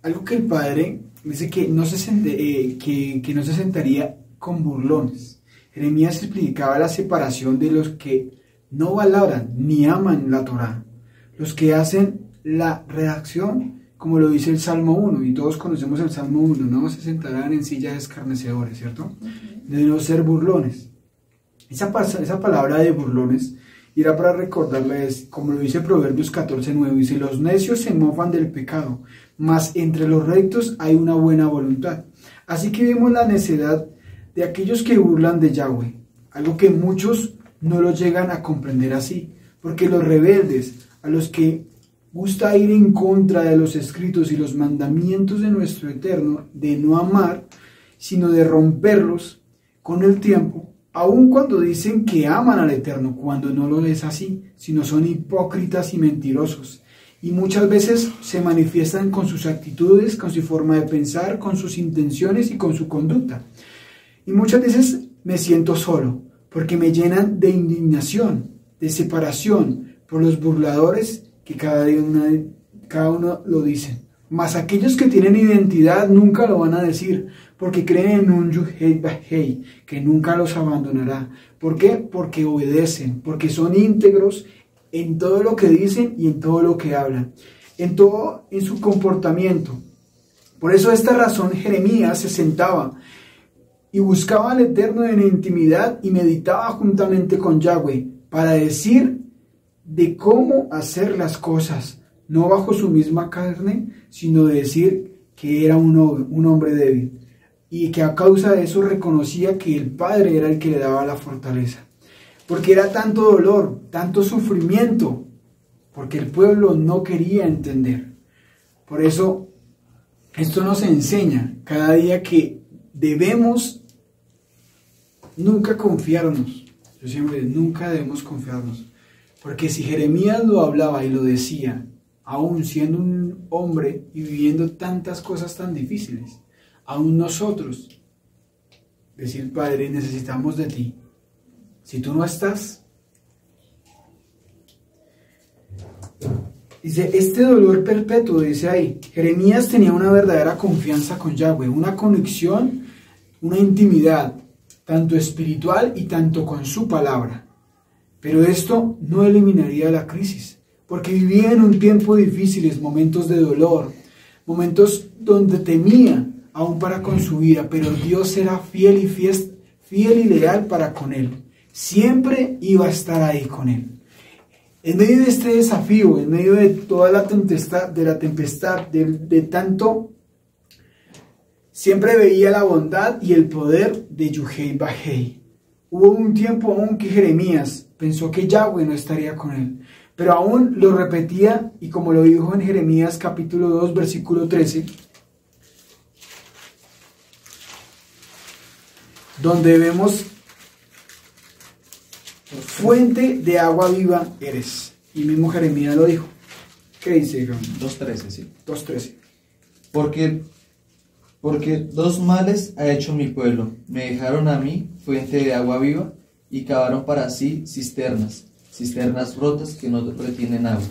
algo que el padre dice que no se sentaría con burlones. Jeremías explicaba la separación de los que no valoran ni aman la Torá, los que hacen la redacción, como lo dice el Salmo 1, y todos conocemos el Salmo 1, no se sentarán en sillas de escarnecedores, ¿cierto? De no ser burlones. Esa palabra de burlones era para recordarles, como lo dice Proverbios 14:9, dice: los necios se mofan del pecado, mas entre los rectos hay una buena voluntad. Así que vemos la necedad de aquellos que burlan de Yahweh, algo que muchos no lo llegan a comprender así, porque los rebeldes, a los que gusta ir en contra de los escritos y los mandamientos de nuestro Eterno, de no amar, sino de romperlos con el tiempo, aun cuando dicen que aman al Eterno, cuando no lo es así, sino son hipócritas y mentirosos, y muchas veces se manifiestan con sus actitudes, con su forma de pensar, con sus intenciones y con su conducta. Y muchas veces me siento solo, porque me llenan de indignación, de separación por los burladores que cada uno lo dicen. Mas aquellos que tienen identidad nunca lo van a decir, porque creen en un Yuhei Bahei, que nunca los abandonará. ¿Por qué? Porque obedecen, porque son íntegros en todo lo que dicen y en todo lo que hablan, en su comportamiento. Por eso esta razón Jeremías se sentaba y buscaba al Eterno en intimidad y meditaba juntamente con Yahweh para decir de cómo hacer las cosas, no bajo su misma carne, sino de decir que era un hombre débil, y que a causa de eso reconocía que el Padre era el que le daba la fortaleza, porque era tanto dolor, tanto sufrimiento, porque el pueblo no quería entender. Por eso esto nos enseña cada día que debemos nunca confiarnos. Yo siempre nunca debemos confiarnos, porque si Jeremías lo hablaba y lo decía, aún siendo un hombre y viviendo tantas cosas tan difíciles, aún nosotros, decir: Padre, necesitamos de ti. Si tú no estás, dice, este dolor perpetuo, dice ahí, Jeremías tenía una verdadera confianza con Yahweh, una conexión, una intimidad, tanto espiritual y tanto con su palabra. Pero esto no eliminaría la crisis, porque vivía en un tiempo difícil, momentos de dolor, momentos donde temía aún para con su vida, pero Dios era fiel y leal para con él. Siempre iba a estar ahí con él. En medio de este desafío, en medio de toda la tempestad, de tanto, siempre veía la bondad y el poder de Yuhei Bahei. Hubo un tiempo aún que Jeremías pensó que Yahweh no estaría con él, pero aún lo repetía, y como lo dijo en Jeremías capítulo 2, versículo 13, donde vemos: fuente de agua viva eres. Y mismo Jeremías lo dijo. ¿Qué dice? 2.13, sí. 2.13. Porque dos males ha hecho mi pueblo. Me dejaron a mí fuente de agua viva y cavaron para sí cisternas rotas que no retienen agua.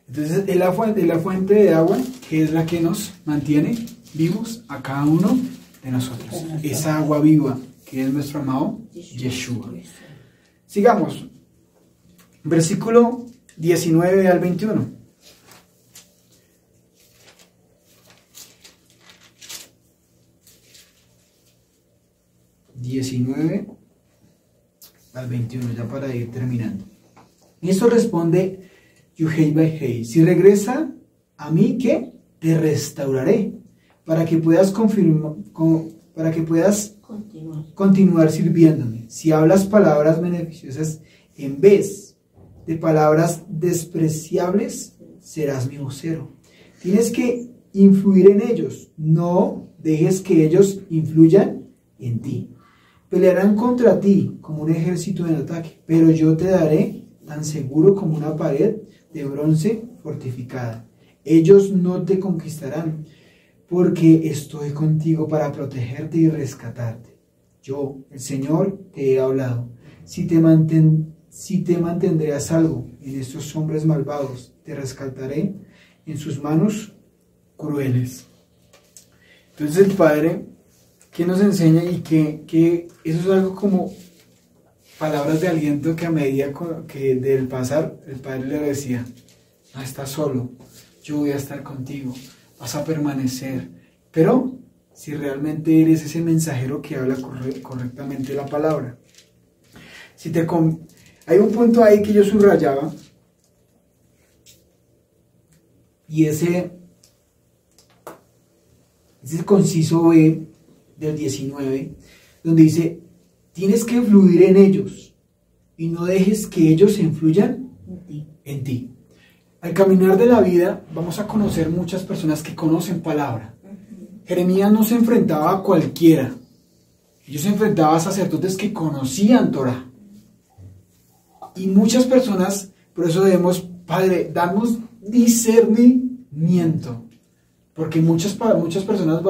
Entonces es la fuente de agua que es la que nos mantiene vivos a cada uno de nosotros. Esa agua viva que es nuestro amado Yeshua. Sigamos. Versículo 19 al 21. Al 21, ya para ir terminando. Y eso responde Yuhei Bahei: si regresa a mí, ¿qué? Te restauraré, para que puedas continuar sirviéndome. Si hablas palabras beneficiosas en vez de palabras despreciables, serás mi vocero. Tienes que influir en ellos. No dejes que ellos influyan en ti. Pelearán contra ti como un ejército en ataque, pero yo te daré tan seguro como una pared de bronce fortificada. Ellos no te conquistarán, porque estoy contigo para protegerte y rescatarte. Yo, el Señor, te he hablado. Si te mantendré a salvo en estos hombres malvados, te rescataré en sus manos crueles. Entonces el Padre, que nos enseña y que eso es algo como palabras de aliento que a medida que del pasar, el Padre le decía, no estás solo, yo voy a estar contigo, vas a permanecer, pero si realmente eres ese mensajero que habla correctamente la palabra. Hay un punto ahí que yo subrayaba, y ese conciso B del 19, donde dice, tienes que fluir en ellos y no dejes que ellos influyan en ti. Al caminar de la vida vamos a conocer muchas personas que conocen palabra. Jeremías no se enfrentaba a cualquiera. Ellos se enfrentaban a sacerdotes que conocían Torah. Y muchas personas, por eso debemos, Padre, darnos discernimiento. Porque muchas personas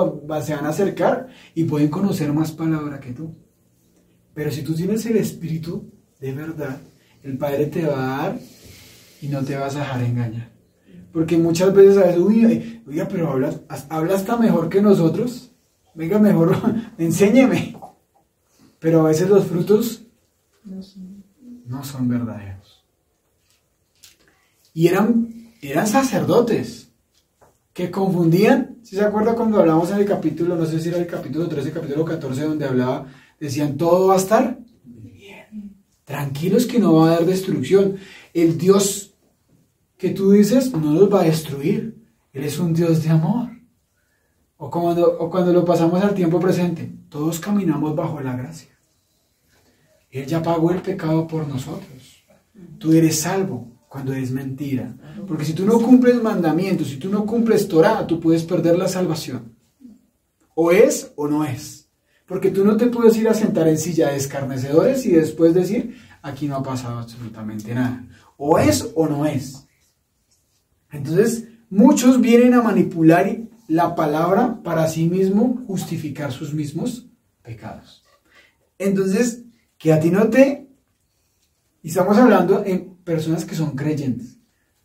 se van a acercar y pueden conocer más palabra que tú. Pero si tú tienes el Espíritu de verdad, el Padre te va a dar y no te vas a dejar engañar. Porque muchas veces a veces, oiga, pero habla hasta mejor que nosotros. Venga, mejor, enséñeme. Pero a veces los frutos no son verdaderos. Y eran sacerdotes que confundían. ¿Sí se acuerda cuando hablamos en el capítulo, no sé si era el capítulo 13, capítulo 14, donde decían, todo va a estar bien. Tranquilos que no va a haber destrucción. El Dios que tú dices no los va a destruir. Él es un Dios de amor. O cuando lo pasamos al tiempo presente, todos caminamos bajo la gracia. Él ya pagó el pecado por nosotros. Tú eres salvo cuando es mentira. Porque si tú no cumples mandamientos, si tú no cumples Torah, tú puedes perder la salvación. O es o no es. Porque tú no te puedes ir a sentar en silla de escarnecedores y después decir, aquí no ha pasado absolutamente nada. O es o no es. Entonces, muchos vienen a manipular la palabra para sí mismo justificar sus mismos pecados. Entonces, que a ti no te... Y estamos hablando en personas que son creyentes.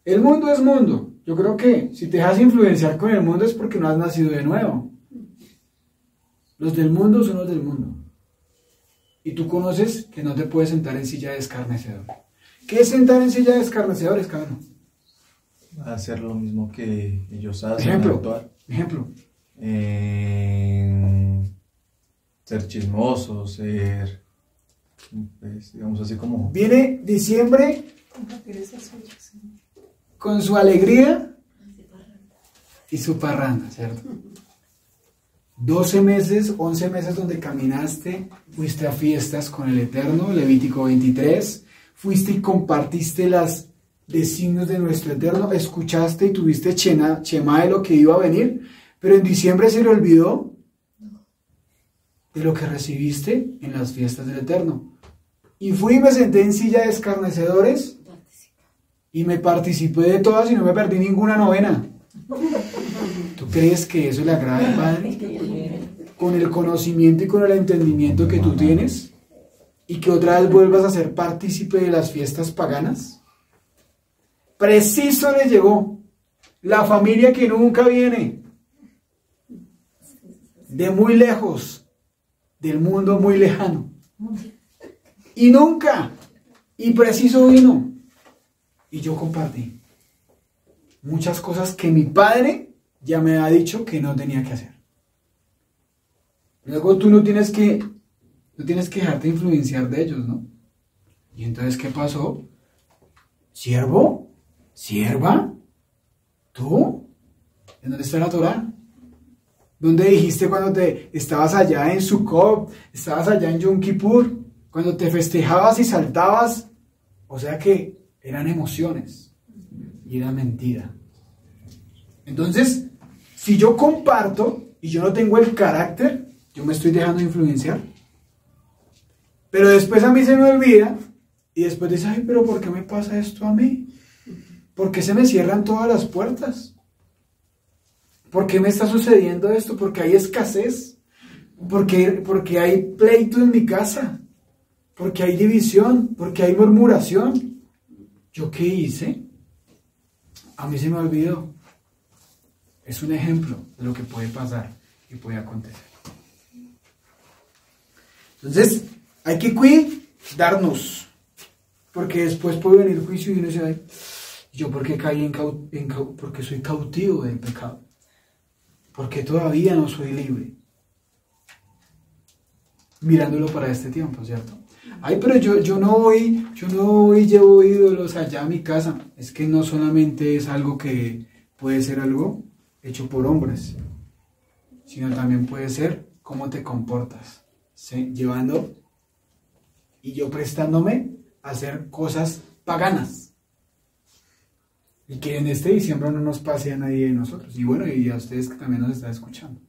El mundo es mundo. Yo creo que si te dejas influenciar con el mundo es porque no has nacido de nuevo. Los del mundo son los del mundo. Y tú conoces que no te puedes sentar en silla de escarnecedor. ¿Qué es sentar en silla de escarnecedores, cabrón? Hacer lo mismo que ellos hacen. Ejemplo. Ser chismoso, ser, pues, digamos así como... Viene diciembre con su alegría y su parranda, ¿cierto? 12 meses, 11 meses donde caminaste, fuiste a fiestas con el Eterno, Levítico 23, fuiste y compartiste las designios de nuestro Eterno, escuchaste y tuviste chema de lo que iba a venir, pero en diciembre se le olvidó de lo que recibiste en las fiestas del Eterno. Y fui y me senté en silla de escarnecedores y me participé de todas y no me perdí ninguna novena. ¿Tú crees que eso le agrada al Padre? Con el conocimiento y con el entendimiento que tú tienes, y que otra vez vuelvas a ser partícipe de las fiestas paganas. Preciso le llegó la familia que nunca viene, de muy lejos, del mundo muy lejano, y nunca, y preciso vino, y yo compartí muchas cosas que mi Padre ya me ha dicho que no tenía que hacer. Luego tú no tienes que dejarte influenciar de ellos, ¿no? Y entonces, ¿qué pasó? ¿Siervo? ¿Sierva? ¿Tú? ¿En dónde está la Torah? ¿Dónde dijiste cuando te estabas allá en Sukkot, estabas allá en Yom Kippur, cuando te festejabas y saltabas? O sea que eran emociones y era mentira. Entonces, Si yo comparto y yo no tengo el carácter, yo me estoy dejando influenciar. Pero después a mí se me olvida y después dice, ay, pero ¿por qué me pasa esto a mí? ¿Por qué se me cierran todas las puertas? ¿Por qué me está sucediendo esto? Porque hay escasez. Porque hay pleito en mi casa. Porque hay división. Porque hay murmuración. ¿Yo qué hice? A mí se me olvidó. Es un ejemplo de lo que puede pasar y puede acontecer. Entonces, hay que cuidarnos. Porque después puede venir juicio y uno dice, ay, ¿yo por qué caí porque soy cautivo del pecado? Porque todavía no soy libre. Mirándolo para este tiempo, ¿cierto? Ay, pero yo no voy, llevo ídolos allá a mi casa. Es que no solamente es algo que puede ser algo hecho por hombres, sino también puede ser cómo te comportas, ¿sí? Llevando y yo prestándome a hacer cosas paganas. Y que en este diciembre no nos pase a nadie de nosotros. Y bueno, y a ustedes que también nos están escuchando.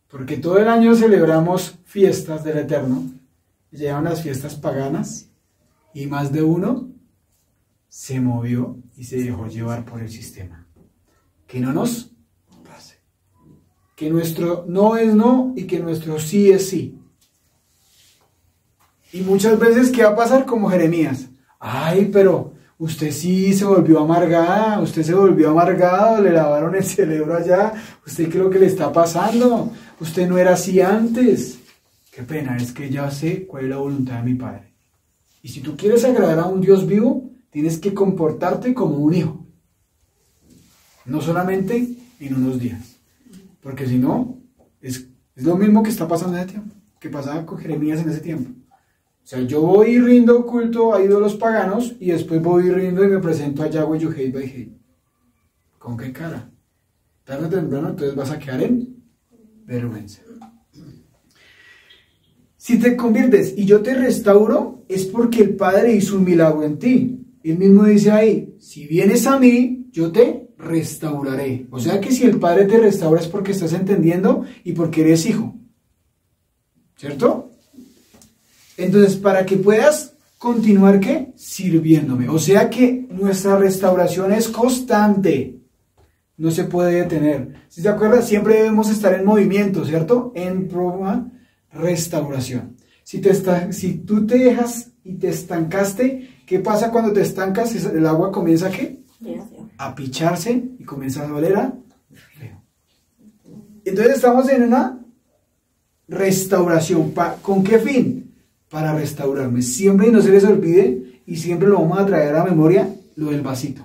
Porque todo el año celebramos fiestas del Eterno. Llegan las fiestas paganas. Y más de uno se movió y se dejó llevar por el sistema. Que no nos pase. Que nuestro no es no y que nuestro sí es sí. Y muchas veces, ¿qué va a pasar? Como Jeremías. Ay, pero usted sí se volvió amargada, usted se volvió amargado, le lavaron el cerebro allá, usted qué es lo que le está pasando, usted no era así antes. Qué pena, es que ya sé cuál es la voluntad de mi Padre. Y si tú quieres agradar a un Dios vivo, tienes que comportarte como un hijo. No solamente en unos días. Porque si no, es lo mismo que está pasando en ese tiempo, que pasaba con Jeremías en ese tiempo. O sea, yo voy y rindo culto a ídolos paganos y después voy y rindo y me presento a Yahweh Yuhei Baihei. ¿Con qué cara? Tarde o temprano entonces vas a quedar en vergüenza. Si te conviertes y yo te restauro, es porque el Padre hizo un milagro en ti. Él mismo dice ahí, si vienes a mí, yo te restauraré. O sea que si el Padre te restaura es porque estás entendiendo y porque eres hijo. ¿Cierto? Entonces, para que puedas continuar, ¿qué? Sirviéndome. O sea que nuestra restauración es constante. No se puede detener. ¿Sí te acuerdas? Siempre debemos estar en movimiento, ¿cierto? En restauración. Si tú te dejas y te estancaste, ¿qué pasa cuando te estancas? El agua comienza ¿a qué? A picharse y comienza a doler a feo. Entonces estamos en una restauración. ¿Con qué fin? Para restaurarme. Siempre y no se les olvide y siempre lo vamos a traer a memoria lo del vasito.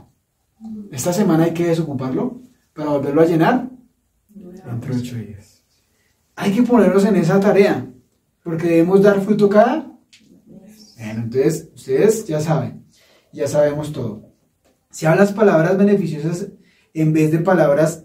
Esta semana hay que desocuparlo para volverlo a llenar entre 8 días. Hay que ponernos en esa tarea porque debemos dar fruto cada. Bueno, entonces ustedes ya saben, ya sabemos todo. Si hablas palabras beneficiosas en vez de palabras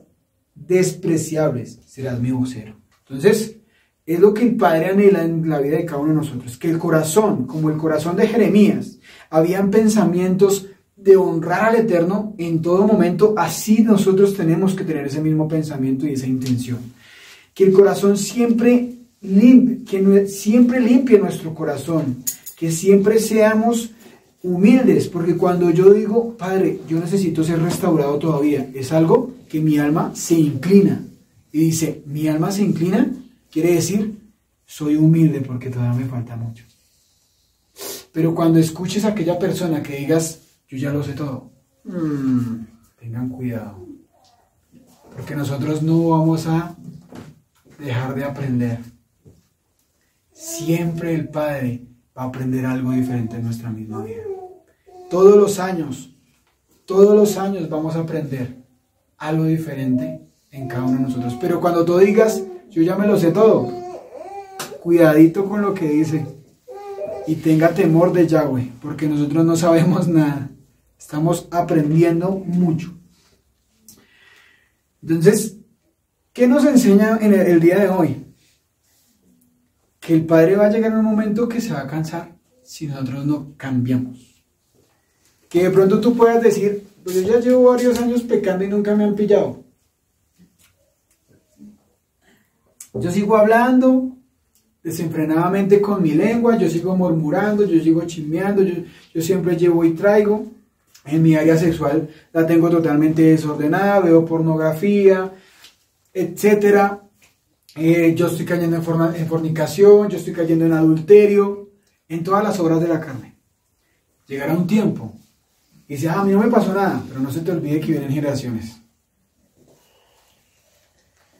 despreciables, serás mi vocero. Entonces, es lo que el Padre anhela en la vida de cada uno de nosotros, que el corazón, como el corazón de Jeremías, habían pensamientos de honrar al Eterno en todo momento, así nosotros tenemos que tener ese mismo pensamiento y esa intención. Que el corazón siempre limpie nuestro corazón, que siempre seamos humildes, porque cuando yo digo, Padre, yo necesito ser restaurado todavía, es algo que mi alma se inclina, y dice, mi alma se inclina, quiere decir, soy humilde porque todavía me falta mucho. Pero cuando escuches a aquella persona que digas, yo ya lo sé todo, tengan cuidado. Porque nosotros no vamos a dejar de aprender. Siempre el Padre va a aprender algo diferente en nuestra misma vida. Todos los años vamos a aprender algo diferente en cada uno de nosotros. Pero cuando tú digas, yo ya me lo sé todo, cuidadito con lo que dice y tenga temor de Yahweh, porque nosotros no sabemos nada, estamos aprendiendo mucho. Entonces, ¿qué nos enseña en el día de hoy? Que el Padre va a llegar en un momento que se va a cansar si nosotros no cambiamos. Que de pronto tú puedas decir, pues yo ya llevo varios años pecando y nunca me han pillado. Yo sigo hablando desenfrenadamente con mi lengua, yo sigo murmurando, yo sigo chismeando, yo siempre llevo y traigo. En mi área sexual la tengo totalmente desordenada, veo pornografía, etcétera. Yo estoy cayendo en fornicación, yo estoy cayendo en adulterio, en todas las obras de la carne. Llegará un tiempo y dices, a mí no me pasó nada, pero no se te olvide que vienen generaciones.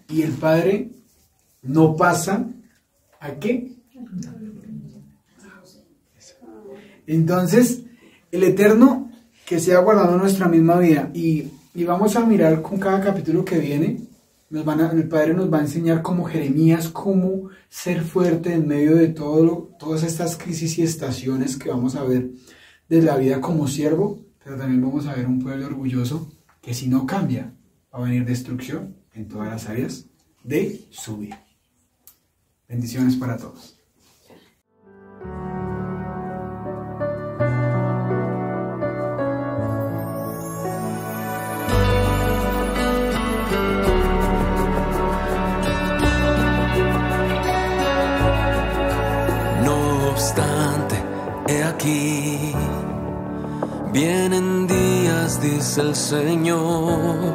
Y el Padre no pasa ¿a qué? Entonces, el Eterno que se ha guardado nuestra misma vida y vamos a mirar con cada capítulo que viene, el Padre nos va a enseñar como Jeremías cómo ser fuerte en medio de todas estas crisis y estaciones que vamos a ver de la vida como siervo, pero también vamos a ver un pueblo orgulloso que si no cambia va a venir destrucción en todas las áreas de su vida. Bendiciones para todos. No obstante, he aquí, vienen días, dice el Señor,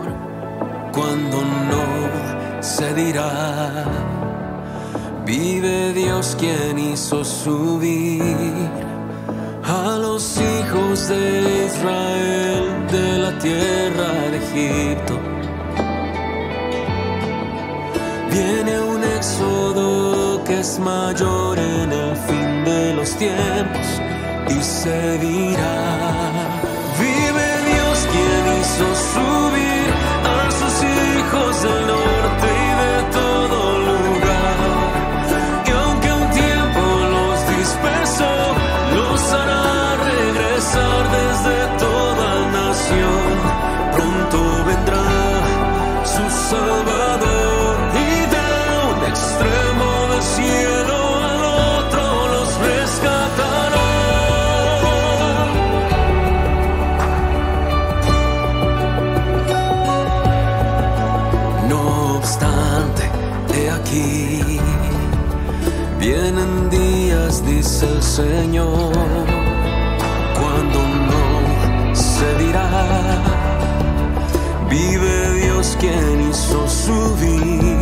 cuando no se dirá, vive Dios quien hizo subir a los hijos de Israel de la tierra de Egipto. Viene un éxodo que es mayor en el fin de los tiempos y se dirá, vive Dios quien hizo subir a sus hijos del norte y de todo lugar. Y aunque un tiempo los dispersó, los hará regresar desde toda nación. Pronto vendrá su Salvador y de un extremo del cielo al otro los rescatará. No obstante, he aquí, vienen días, dice el Señor, cuando no se dirá, vive Dios quien hizo subir